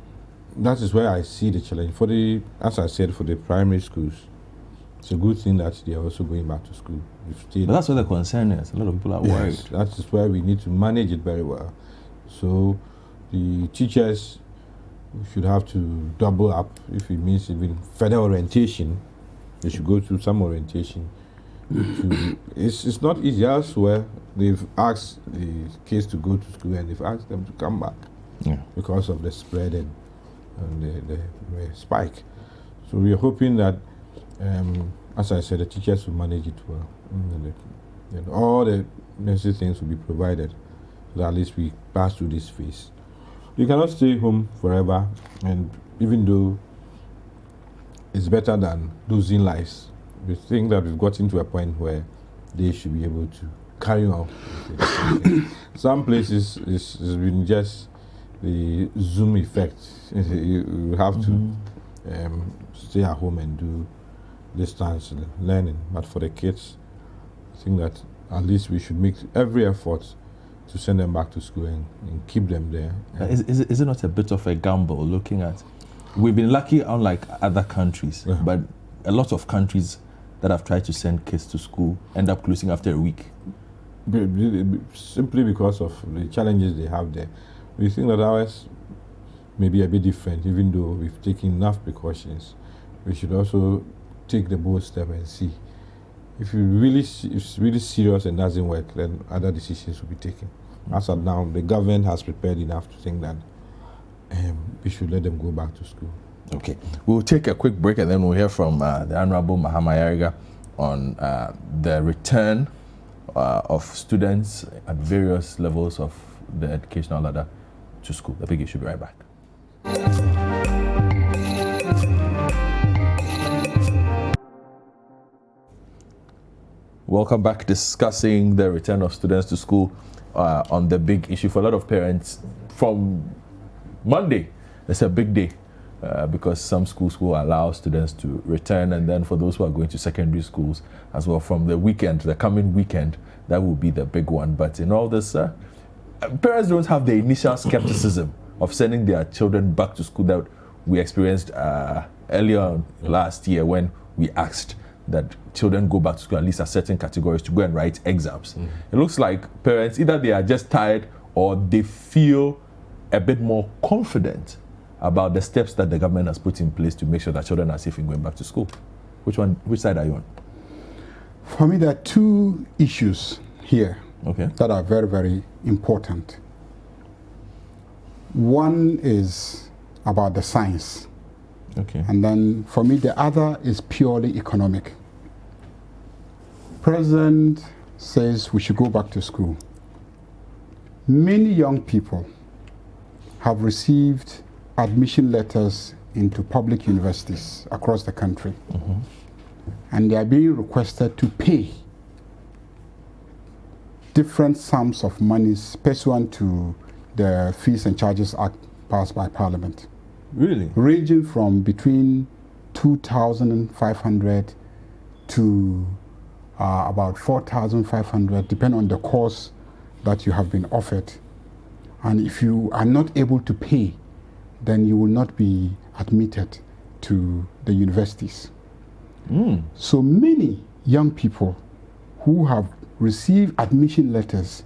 that is where I see the challenge. For the, as I said, for the primary schools, it's a good thing that they are also going back to school. But that's where the concern is. A lot of people are worried. That is where we need to manage it very well. So the teachers should have to double up. If it means even further orientation, they should go through some orientation. It's not easy. Elsewhere, they've asked the kids to go to school and they've asked them to come back because of the spread and the spike. So we are hoping that, as I said, the teachers will manage it well, and all the necessary things will be provided, so that at least we pass through this phase. You cannot stay home forever, and even though it's better than losing lives, we think that we've gotten to a point where they should be able to carry on. Some places it's been just the Zoom effect. You have to stay at home and do distance learning. But for the kids, I think that at least we should make every effort to send them back to school and keep them there. Is it not a bit of a gamble looking at, we've been lucky unlike other countries, but a lot of countries that have tried to send kids to school end up closing after a week? Simply because of the challenges they have there. We think that ours may be a bit different, even though we've taken enough precautions. We should also take the bold step and see. If it's really serious and doesn't work, then other decisions will be taken. As of now, the government has prepared enough to think that We should let them go back to school. Okay, we'll take a quick break and then we'll hear from the Honorable Mahama Yariga on the return of students at various levels of the educational ladder to school. The Biggie should be right back. Welcome back, discussing the return of students to school on the big issue. For a lot of parents, from Monday, it's a big day because some schools will allow students to return, and then for those who are going to secondary schools as well, from the weekend, the coming weekend, that will be the big one. But in all this, parents don't have the initial skepticism of sending their children back to school that we experienced earlier last year when we asked that children go back to school, at least at certain categories, to go and write exams. It looks like parents, either they are just tired or they feel a bit more confident about the steps that the government has put in place to make sure that children are safe in going back to school. Which side are you on? For me, there are two issues here that are very, very important. One is about the science. And then for me, the other is purely economic. President says we should go back to school. Many young people have received admission letters into public universities across the country. And they are being requested to pay different sums of monies pursuant to the Fees and Charges Act passed by Parliament. Really? Ranging from between 2,500 to about 4,500, depending on the course that you have been offered. And if you are not able to pay, then you will not be admitted to the universities. So many young people who have received admission letters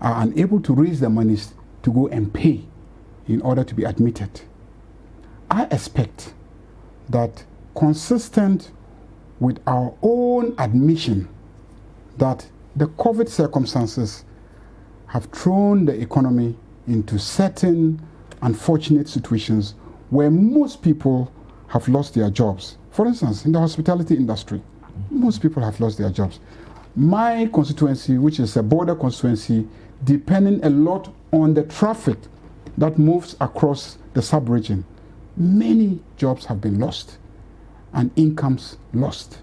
are unable to raise the monies to go and pay in order to be admitted. I expect that, consistent with our own admission that the COVID circumstances have thrown the economy into certain unfortunate situations where most people have lost their jobs. For instance, in the hospitality industry, most people have lost their jobs. My constituency, which is a border constituency, depending a lot on the traffic that moves across the sub-region, many jobs have been lost and incomes lost.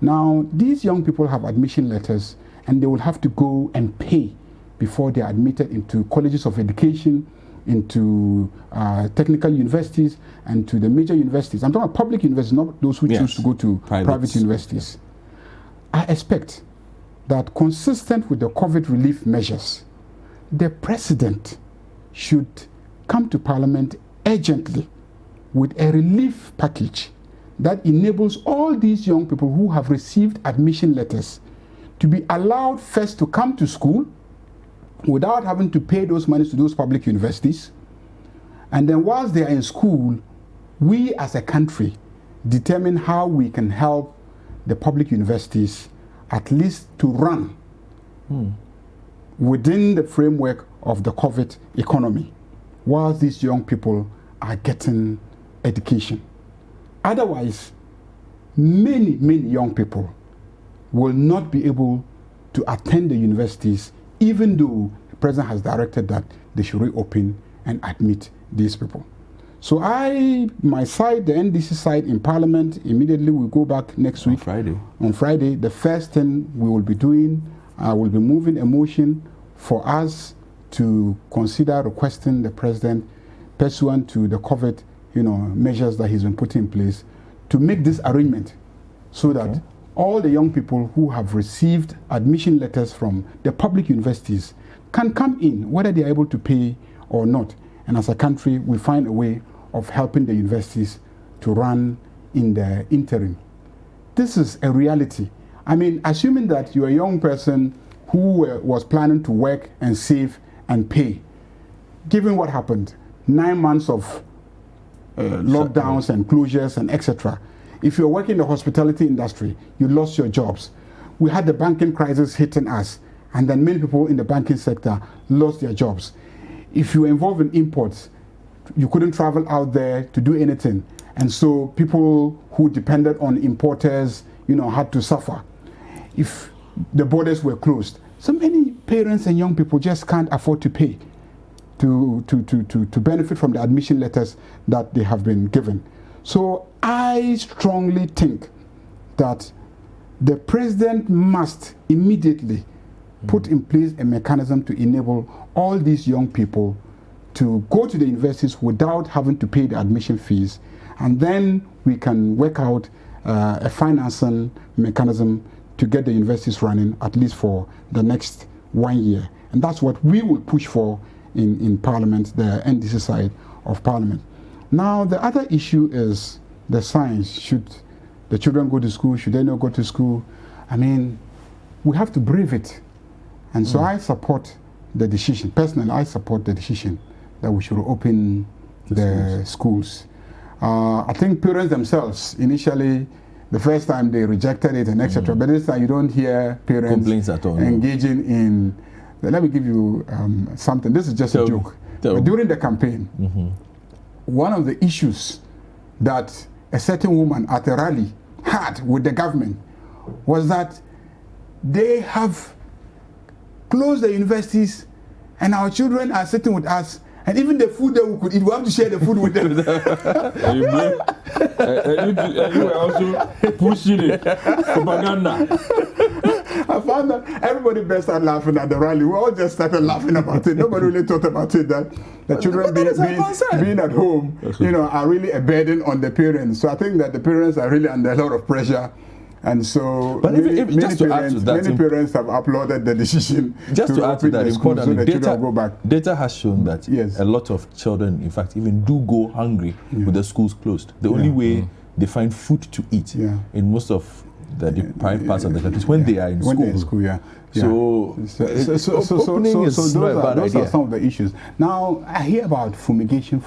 Now, these young people have admission letters and they will have to go and pay before they are admitted into colleges of education, into technical universities, and to the major universities. I'm talking about public universities, not those who choose to go to private universities. I expect that, consistent with the COVID relief measures, the president should come to Parliament urgently with a relief package that enables all these young people who have received admission letters to be allowed first to come to school without having to pay those monies to those public universities. And then whilst they are in school, we as a country determine how we can help the public universities at least to run within the framework of the COVID economy, whilst these young people are getting education. Otherwise, many young people will not be able to attend the universities, even though the president has directed that they should reopen and admit these people. So my side, the NDC side in Parliament, immediately we go back next week. On Friday, the first thing we will be doing, will be moving a motion for us to consider requesting the president, pursuant to the COVID measures that he's been putting in place, to make this arrangement so that all the young people who have received admission letters from the public universities can come in, whether they are able to pay or not. And as a country, we find a way of helping the universities to run in the interim. This is a reality. I mean, assuming that you're a young person who was planning to work and save and pay, given what happened, 9 months of lockdowns and closures and etc. If you're working in the hospitality industry, you lost your jobs. We had the banking crisis hitting us, and then many people in the banking sector lost their jobs. If you're involved in imports, you couldn't travel out there to do anything. And so people who depended on importers, had to suffer if the borders were closed. So many parents and young people just can't afford to pay to benefit from the admission letters that they have been given. So I strongly think that the president must immediately put in place a mechanism to enable all these young people to go to the universities without having to pay the admission fees, and then we can work out a financing mechanism to get the universities running at least for the next 1 year. And that's what we will push for in Parliament, the NDC side of Parliament. Now, the other issue is the science. Should the children go to school? Should they not go to school? I mean, we have to brave it. And so I support the decision. Personally, I support the decision that we should open the schools. I think parents themselves, initially, the first time they rejected it and etc. But this time you don't hear parents complaints at all, engaging in. Let me give you something. This is just a joke. But during the campaign, one of the issues that a certain woman at a rally had with the government was that they have closed the universities and our children are sitting with us, and even the food that we could eat, we have to share the food with them. And you were also pushing it, propaganda. I found that everybody burst started laughing at the rally. We all just started laughing about it. Nobody really thought about it, that the children being at home, are really a burden on the parents. So I think that the parents are really under a lot of pressure. And so many parents have applauded the decision just to add to that, importantly, so the children will go back. Data has shown that a lot of children, in fact, even do go hungry with the schools closed. The only way they find food to eat in most of the deprived parts of the country is when they are in school. So opening is not a bad idea. Those are some of the issues. Now, I hear about fumigation.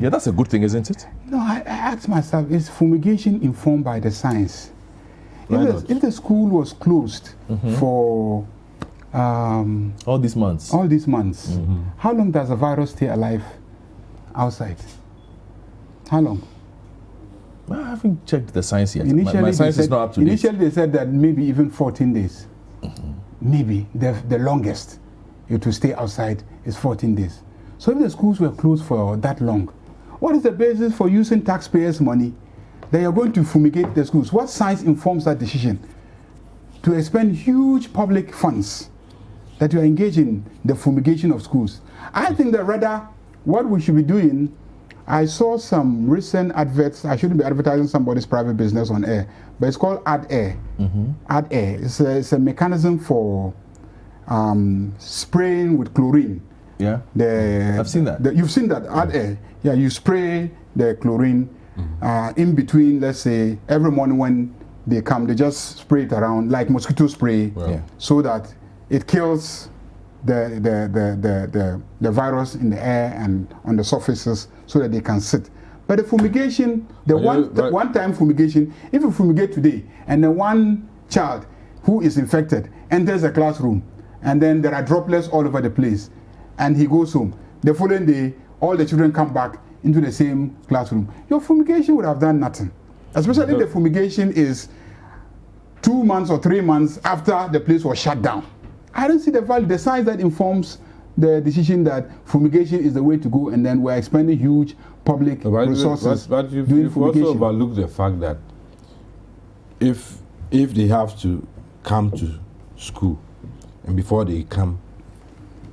Yeah, that's a good thing, isn't it? No, I ask myself, is fumigation informed by the science? If the school was closed for all these months, how long does a virus stay alive outside? How long? I haven't checked the science yet. My science is not up to date. Initially, they said that maybe even 14 days. Maybe the longest it will stay outside is 14 days. So if the schools were closed for that long, what is the basis for using taxpayers' money? They are going to fumigate the schools. What science informs that decision? To expend huge public funds that you are engaged in the fumigation of schools. I think that rather what we should be doing, I saw some recent adverts. I shouldn't be advertising somebody's private business on air, but it's called Ad Air. Ad Air. It's a mechanism for spraying with chlorine. Yeah, I've seen that. You've seen that, Ad Air. Yeah, you spray the chlorine in between, let's say, every morning when they come, they just spray it around like mosquito spray, so that it kills the virus in the air and on the surfaces so that they can sit. But the fumigation, one-time fumigation, if you fumigate today and then one child who is infected enters a classroom and then there are droplets all over the place and he goes home, the following day all the children come back into the same classroom, your fumigation would have done nothing. Especially if the fumigation is 2 months or 3 months after the place was shut down. I don't see the value, the science that informs the decision that fumigation is the way to go, and then we're expending huge public resources. But you've also overlooked the fact that if they have to come to school, and before they come,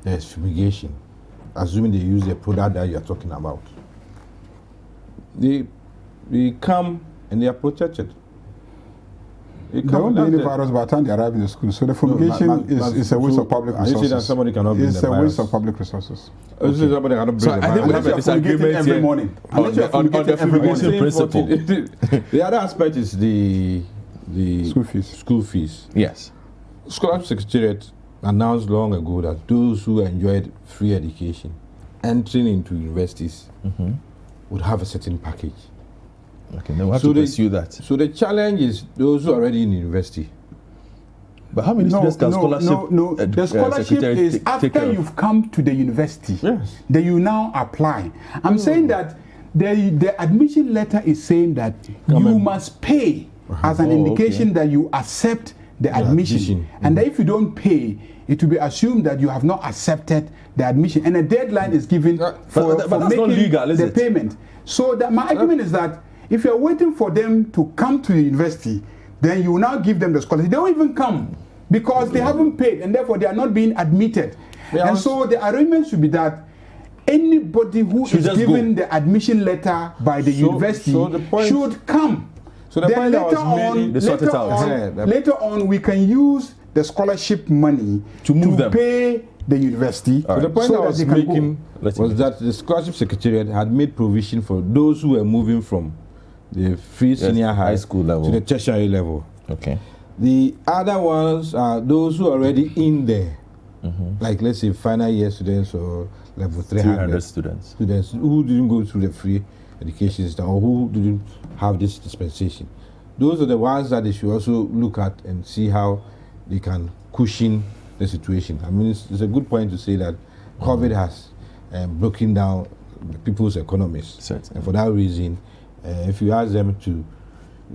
there's fumigation, assuming they use the product that you're talking about. They come and they are protected. There won't be any virus by the time they arrive in the school. So the fumigation is a waste of public resources. You say that somebody cannot bring the virus. It's a waste of public resoson. Okay. Somebody cannot bring the virus. I think we have a disagreement every morning. On the fumigation principle. The other aspect is the school fees. Yes. Scholarship Secretariat announced long ago that those who enjoyed free education entering into universities would have a certain package. Okay, then we have to pursue that. So the challenge is those who are already in university. But how many students can scholarship? No. The scholarship is after you've come to the university. Yes. Then you now apply. I'm saying that the admission letter is saying that you must pay as an indication that you accept the admission. And that if you don't pay, it will be assumed that you have not accepted the admission. And a deadline is given for that's making not legal, is the it? payment. So that my argument is that if you're waiting for them to come to the university, then you will now give them the scholarship. They don't even come because they haven't paid, and therefore they are not being admitted. And so the arrangement should be that anybody who is given the admission letter by the university should come. So the then point later on, we can use the scholarship money to pay the university. So the point I was making was that the scholarship secretariat had made provision for those who were moving from the free senior high school level to the tertiary level. Okay. The other ones are those who are already in there, like let's say final year students or level 300 students who didn't go through the free education system or who didn't have this dispensation. Those are the ones that they should also look at and see how they can cushion the situation. I mean, it's a good point to say that COVID has broken down people's economies. Certainly. And for that reason, if you ask them to,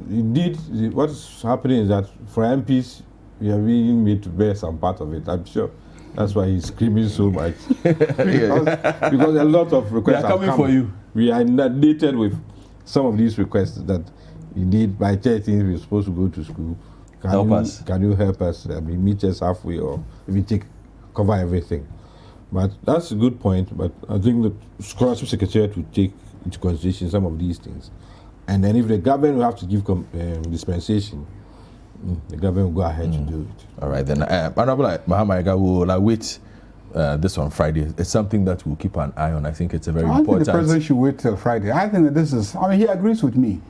indeed, what's happening is that for MPs, we are being made to bear some part of it, I'm sure. That's why he's screaming so much. because a lot of requests are coming for you. We are inundated with some of these requests that indeed by 13th we're supposed to go to school. Can you help us? I mean, meet us halfway or even cover everything. But that's a good point. But I think the scholarship secretariat will take into consideration some of these things. And then if the government will have to give dispensation, the government will go ahead to do it. All right, then. Honorable Mahama Ayariga will await this on Friday. It's something that we'll keep an eye on. I think it's a very important. I think the president should wait till Friday. I think that this is, he agrees with me.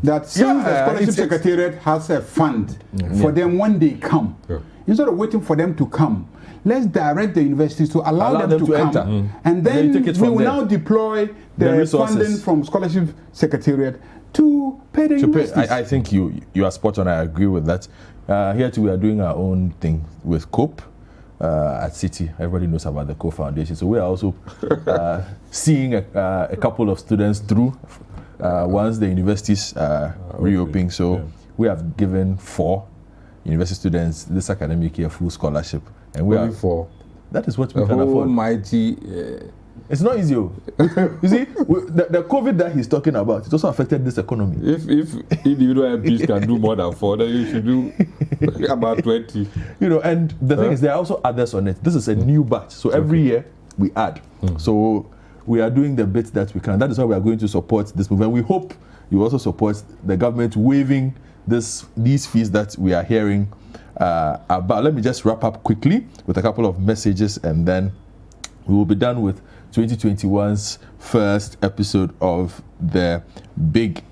That since the scholarship secretariat has a fund for them when they come, instead of waiting for them to come, let's direct the universities to allow them to come enter. And then we will now deploy the funding from scholarship secretariat to pay the universities. I think you are spot on. I agree with that. Here too, we are doing our own thing with COPE at City. Everybody knows about the COPE Foundation. So we are also seeing a couple of students through once the universities reopening. So we have given 4 university students this academic year full scholarship. And we only 4. That is what we can afford. Mighty. It's not easy. You see, the COVID that he's talking about, it also affected this economy. If individual MPs can do more than 4, then you should do about 20. And the thing is, there are also others on it. This is a new batch, so every year we add. So we are doing the bit that we can. That is why we are going to support this movement. We hope you also support the government waiving these fees that we are hearing about. Let me just wrap up quickly with a couple of messages, and then we will be done with 2021's first episode of the big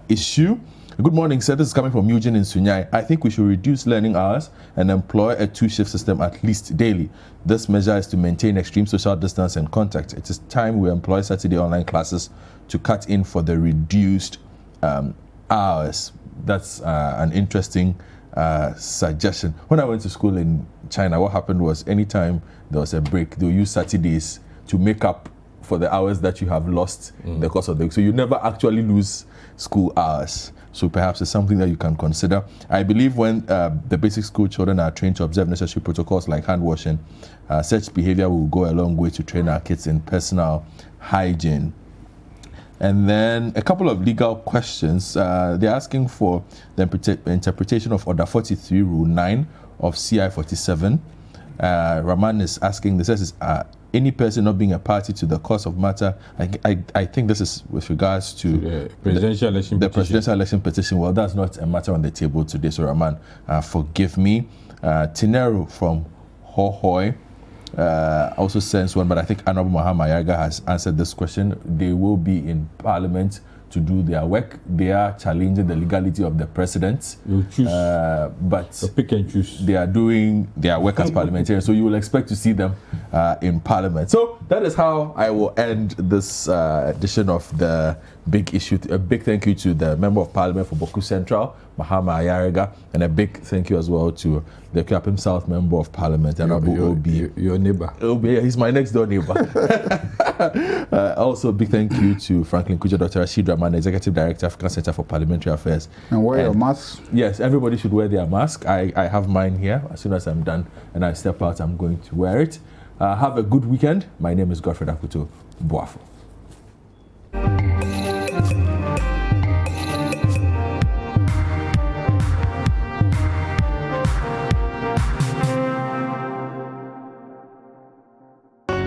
issue. Good morning, sir. This is coming from Eugene in Sunyai. I think we should reduce learning hours and employ a 2-shift system at least daily. This measure is to maintain extreme social distance and contact. It is time we employ Saturday online classes to cut in for the reduced hours. That's an interesting suggestion. When I went to school in China, what happened was anytime there was a break, they'll use Saturdays to make up for the hours that you have lost in the course of the week. So you never actually lose school hours. So perhaps it's something that you can consider. I believe when the basic school children are trained to observe necessary protocols like hand washing, such behavior will go a long way to train our kids in personal hygiene. And then a couple of legal questions. They're asking for the interpretation of Order 43, Rule 9 of CI 47. Raman is asking, this says, any person not being a party to the cause of matter. I think this is with regards to the presidential election the petition. presidential election petition. Well, that's not a matter on the table today, so Raman, forgive me. Tinero from Hohoi also sends one, but I think Honorable Mahama Ayariga has answered this question. They will be in Parliament to do their work. They are challenging the legality of the president. You choose, but pick and choose. They are doing their work as parliamentarians, so you will expect to see them in Parliament. So that is how I will end this edition of the big issue. A big thank you to the Member of Parliament for Boku Central, Mahama Ayariga, and a big thank you as well to the Kwapim South Member of Parliament, and your neighbor. Obi, he's my next door neighbor. Also, big thank you to Franklin Kuja, Dr. Rashid Rahman, Executive Director, African Center for Parliamentary Affairs. And wear your masks. Yes, everybody should wear their mask. I have mine here. As soon as I'm done and I step out, I'm going to wear it. Have a good weekend. My name is Godfred Akuto Boafo.